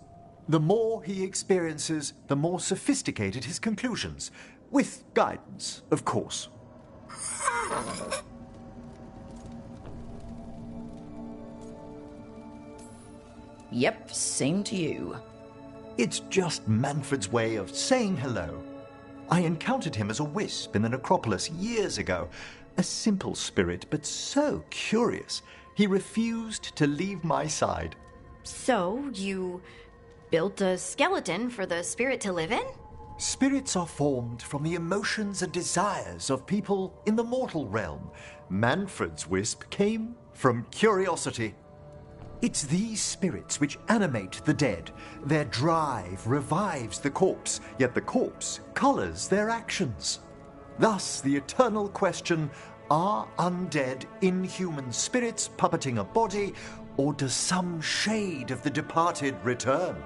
The more he experiences, the more sophisticated his conclusions. With guidance, of course. Yep, same to you. It's just Manfred's way of saying hello. I encountered him as a wisp in the necropolis years ago. A simple spirit, but so curious. He refused to leave my side. So, you built a skeleton for the spirit to live in? Spirits are formed from the emotions and desires of people in the mortal realm. Manfred's wisp came from curiosity. It's these spirits which animate the dead. Their drive revives the corpse, yet the corpse colors their actions. Thus, the eternal question, are undead inhuman spirits puppeting a body, or does some shade of the departed return?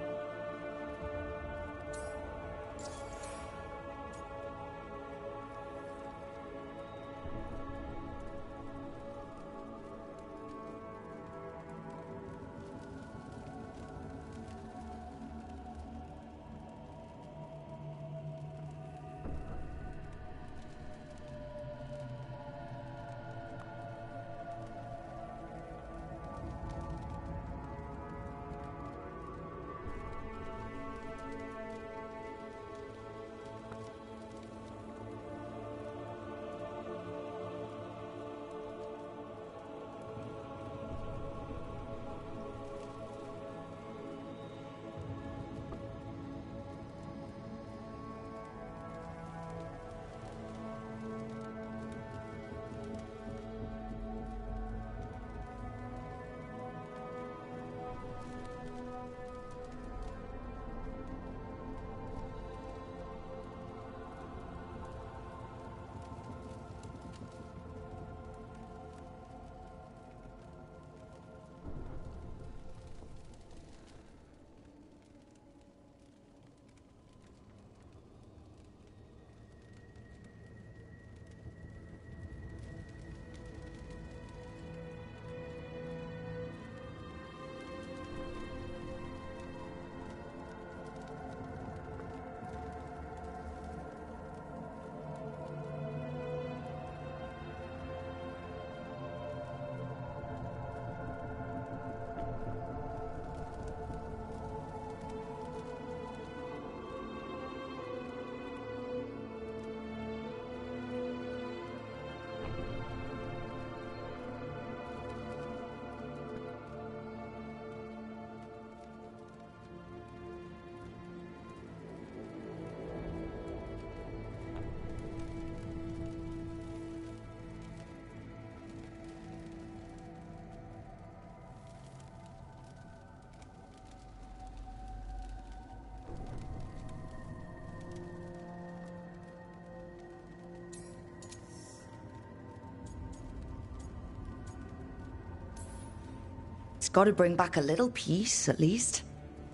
It's got to bring back a little peace, at least.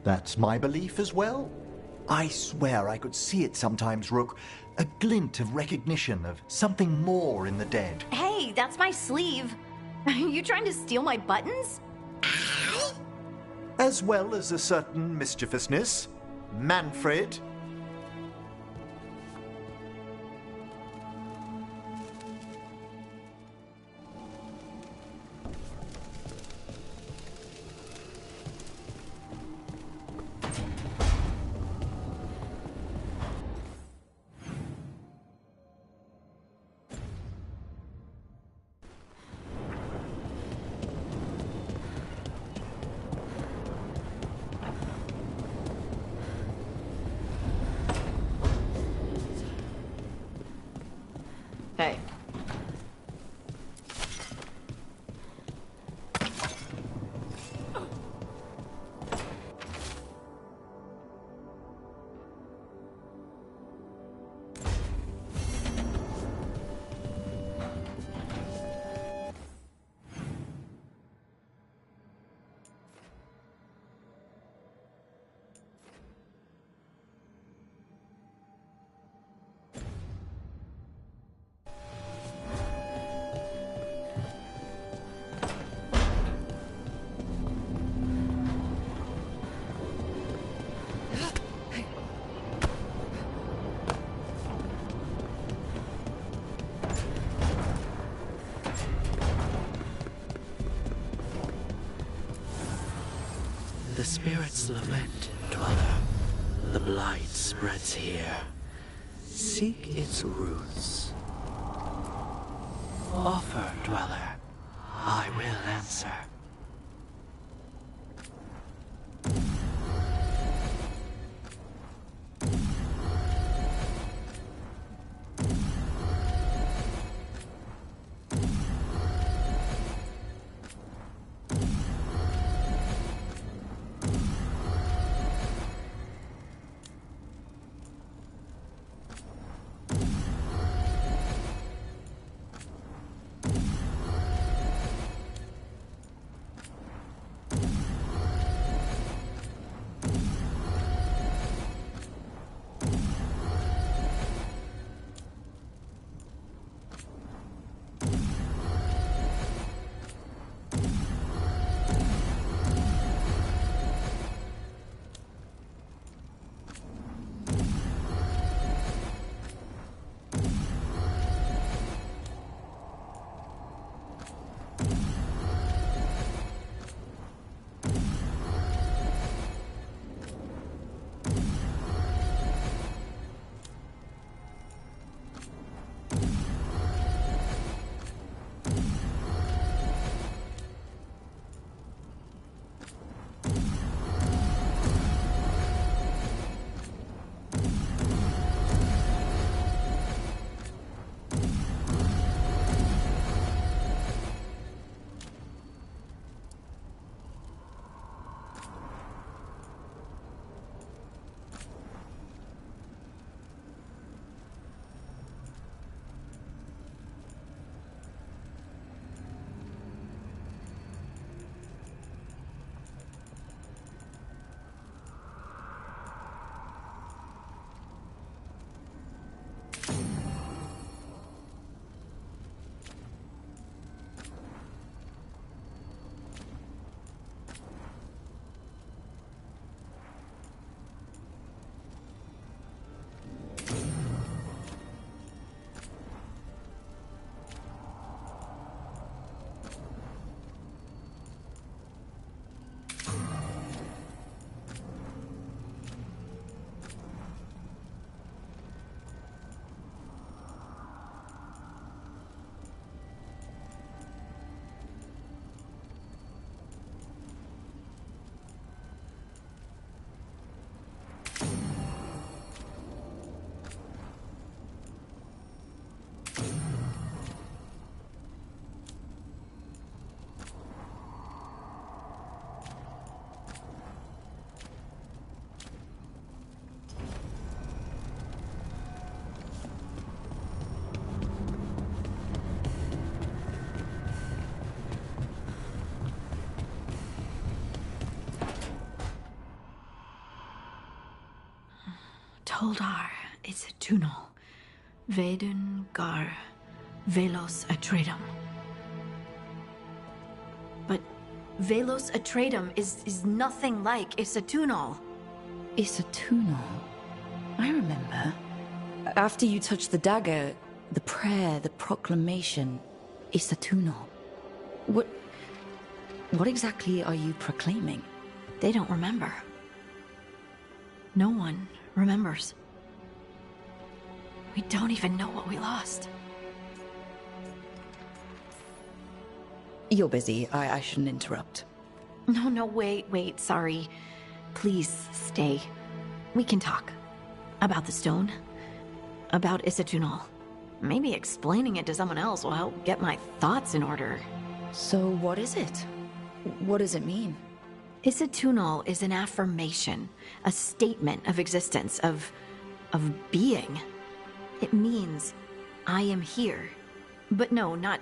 That's my belief as well. I swear I could see it sometimes, Rook. A glint of recognition of something more in the dead. Hey, that's my sleeve. Are you trying to steal my buttons? As well as a certain mischievousness. Manfred. The spirits lament, Dweller. The blight spreads here. Seek its roots. Offer, Dweller. I will answer. Toldar, it's a tunnel. Vedun gar velos atredum. But velos atredum is nothing like Isatunal. Isatunal? I remember. After you touched the dagger, the prayer, the proclamation, Isatunal. What exactly are you proclaiming? They don't remember. No one remembers. We don't even know what we lost. You're busy. I shouldn't interrupt. No, wait, sorry. Please, stay. We can talk. About the stone. About Isatunal. Maybe explaining it to someone else will help get my thoughts in order. So what is it? What does it mean? Isatunal is an affirmation, a statement of existence, of being. It means, I am here. But no, not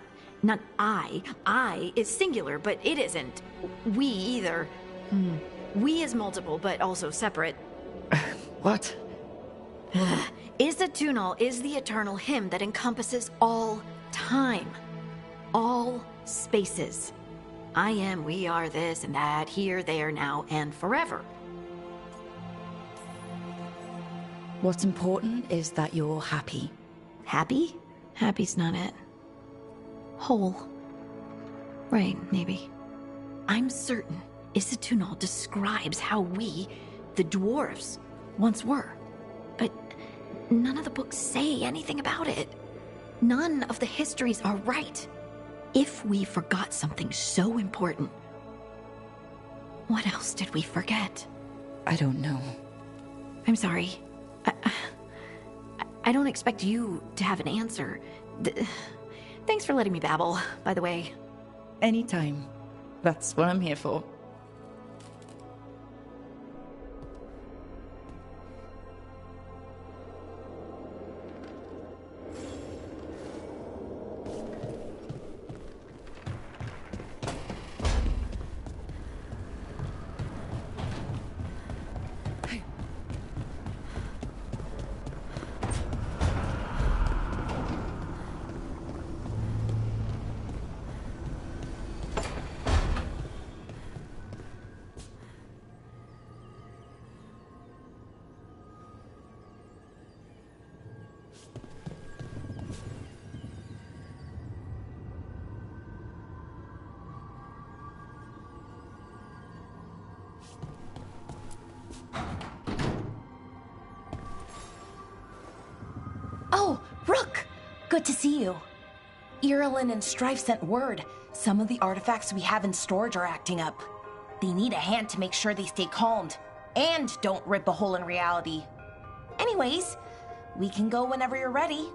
I. I is singular, but it isn't. We either. We is multiple, but also separate. What? Isatunal is the eternal hymn that encompasses all time. All spaces. I am, we are, this and that, here, there, now, and forever. What's important is that you're happy. Happy? Happy's not it. Whole. Right, maybe. I'm certain Isitunal describes how we, the dwarves, once were. But none of the books say anything about it. None of the histories are right. If we forgot something so important, what else did we forget? I don't know. I'm sorry. I don't expect you to have an answer. Thanks for letting me babble, by the way. Anytime. That's what I'm here for. Oh, Rook! Good to see you. Irulan and Strife sent word. Some of the artifacts we have in storage are acting up. They need a hand to make sure they stay calmed. And don't rip a hole in reality. Anyways, we can go whenever you're ready.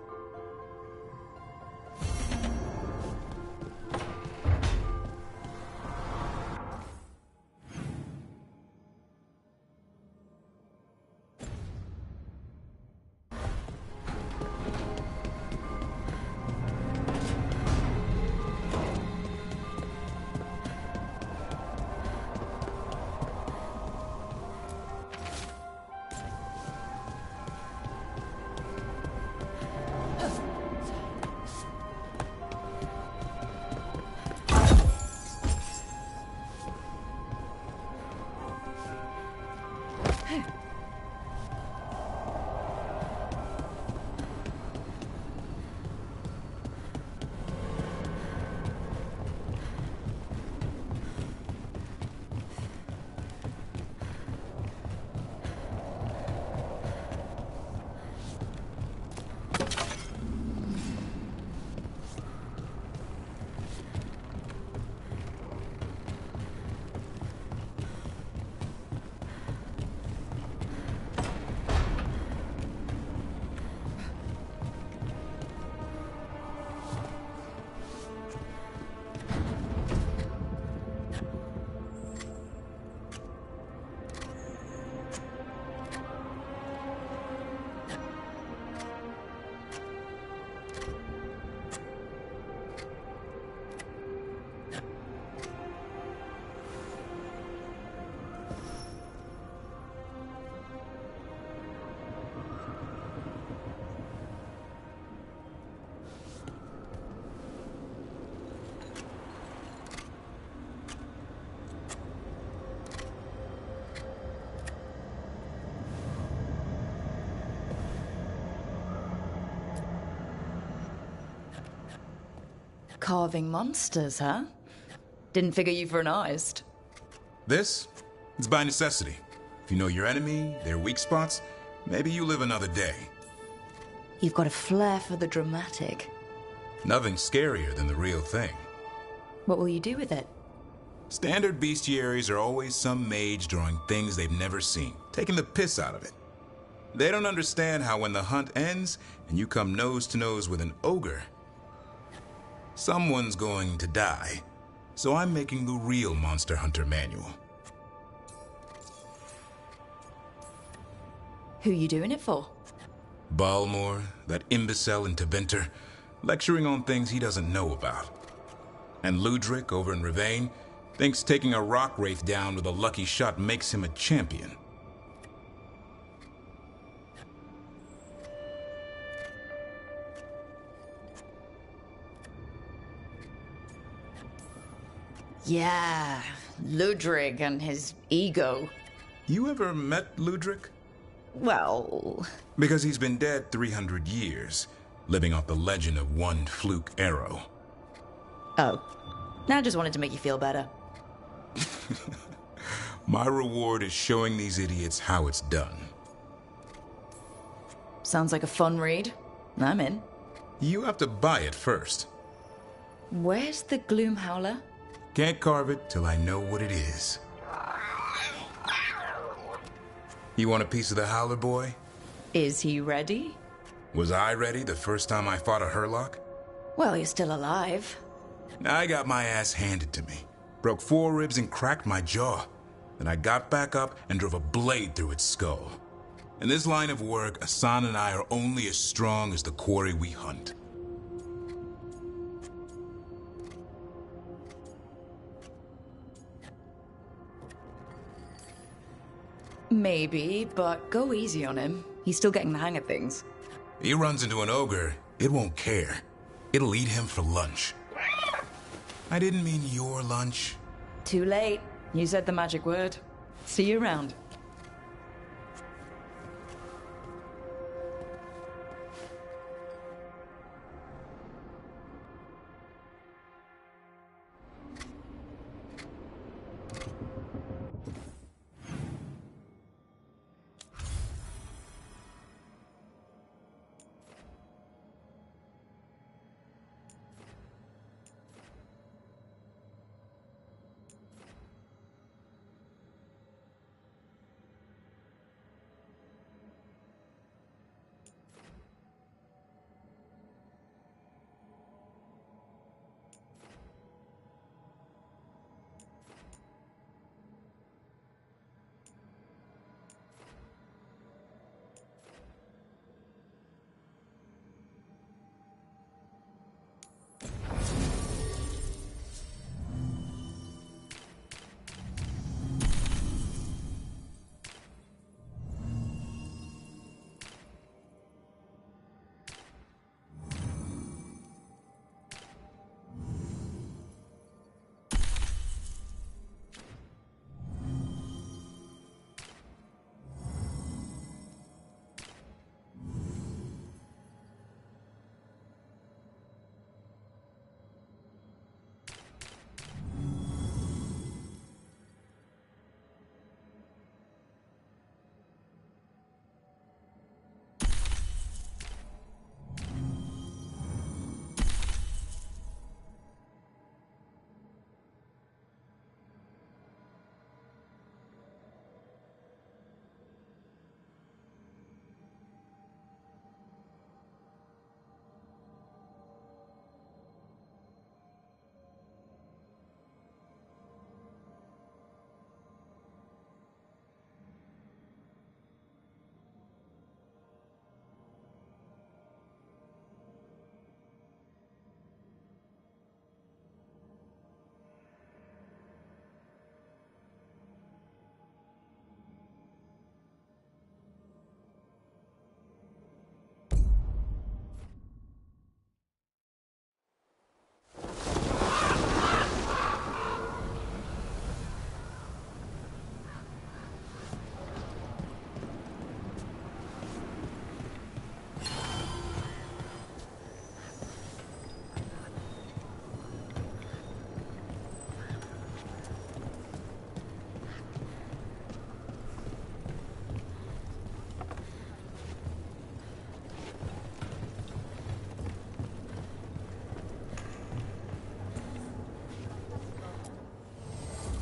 Carving monsters, huh? Didn't figure you for an artist. This? It's by necessity. If you know your enemy, their weak spots, maybe you live another day. You've got a flair for the dramatic. Nothing scarier than the real thing. What will you do with it? Standard bestiaries are always some mage drawing things they've never seen, taking the piss out of it. They don't understand how when the hunt ends and you come nose to nose with an ogre, someone's going to die. So I'm making the real Monster Hunter manual. Who you doing it for? Balmor, that imbecile in Teventer, lecturing on things he doesn't know about. And Ludric over in Rivain thinks taking a rock wraith down with a lucky shot makes him a champion. Yeah, Ludrig and his ego. You ever met Ludric? Well... Because he's been dead 300 years, living off the legend of one fluke arrow. Oh. I just wanted to make you feel better. My reward is showing these idiots how it's done. Sounds like a fun read. I'm in. You have to buy it first. Where's the Gloom Howler? Can't carve it till I know what it is. You want a piece of the Howler boy? Is he ready? Was I ready the first time I fought a Hurlock? Well, he's still alive. I got my ass handed to me. Broke 4 ribs and cracked my jaw. Then I got back up and drove a blade through its skull. In this line of work, Asan and I are only as strong as the quarry we hunt. Maybe, but go easy on him. He's still getting the hang of things. He runs into an ogre, it won't care. It'll eat him for lunch. I didn't mean your lunch. Too late. You said the magic word. See you around.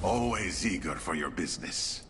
Always eager for your business.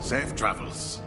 Safe travels.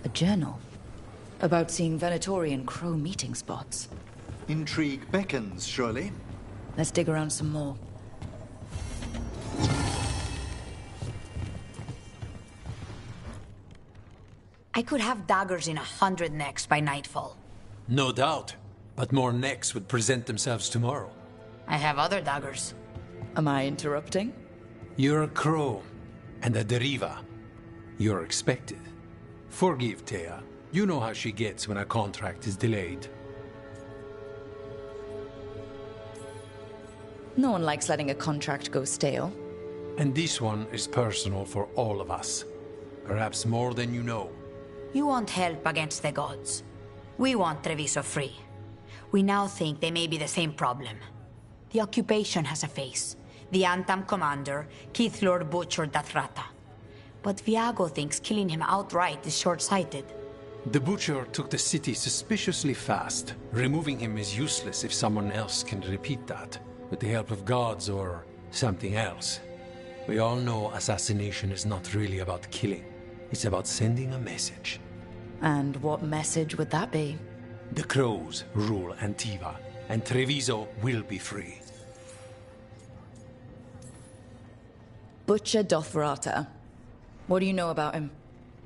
A journal about seeing Venatori and Crow meeting spots. Intrigue beckons, surely. Let's dig around some more. I could have daggers in 100 necks by nightfall. No doubt. But more necks would present themselves tomorrow. I have other daggers. Am I interrupting? You're a Crow, and a Deriva. You're expected. Forgive Thea. You know how she gets when a contract is delayed. No one likes letting a contract go stale. And this one is personal for all of us. Perhaps more than you know. You want help against the gods. We want Treviso free. We now think they may be the same problem. The occupation has a face. The Antam commander, Keith Lord Butcher Dathrata. But Viago thinks killing him outright is short-sighted. The Butcher took the city suspiciously fast. Removing him is useless if someone else can repeat that, with the help of gods or something else. We all know assassination is not really about killing. It's about sending a message. And what message would that be? The Crows rule Antiva, and Treviso will be free. Butcher Dothrata. What do you know about him?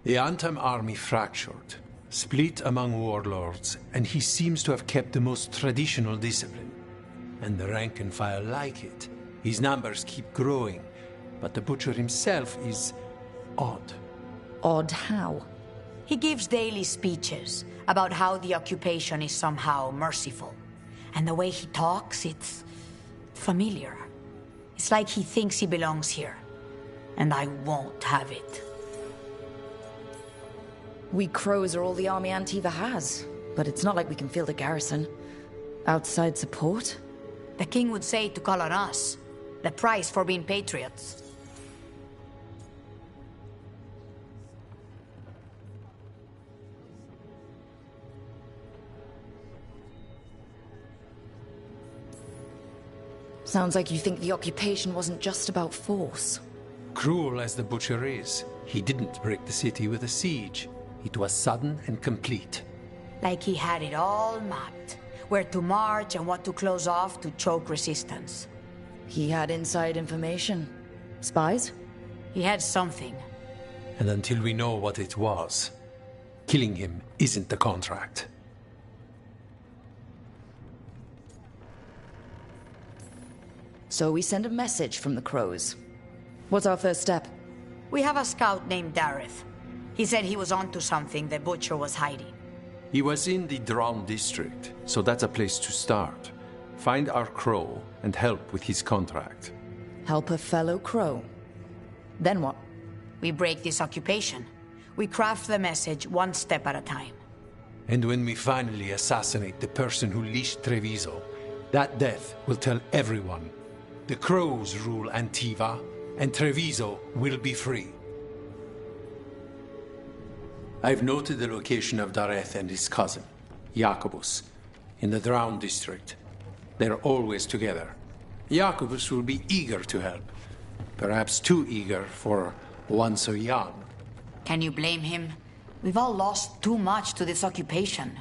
The Antam army fractured, split among warlords, and he seems to have kept the most traditional discipline. And the rank and file like it. His numbers keep growing, but the Butcher himself is odd. Odd how? He gives daily speeches about how the occupation is somehow merciful. And the way he talks, it's familiar. It's like he thinks he belongs here. And I won't have it. We Crows are all the army Antiva has, but it's not like we can field a garrison. Outside support? The king would say to call on us. The price for being patriots. Sounds like you think the occupation wasn't just about force. Cruel as the Butcher is, he didn't break the city with a siege. It was sudden and complete. Like he had it all mapped. Where to march and what to close off to choke resistance. He had inside information. Spies? He had something. And until we know what it was, killing him isn't the contract. So we send a message from the Crows. What's our first step? We have a scout named Dareth. He said he was onto something the Butcher was hiding. He was in the Drown district, so that's a place to start. Find our Crow and help with his contract. Help a fellow Crow. Then what? We break this occupation. We craft the message one step at a time. And when we finally assassinate the person who leashed Treviso, that death will tell everyone. The Crows rule Antiva, and Treviso will be free. I've noted the location of Dareth and his cousin, Jacobus, in the Drown district. They're always together. Jacobus will be eager to help. Perhaps too eager for one so young. Can you blame him? We've all lost too much to this occupation.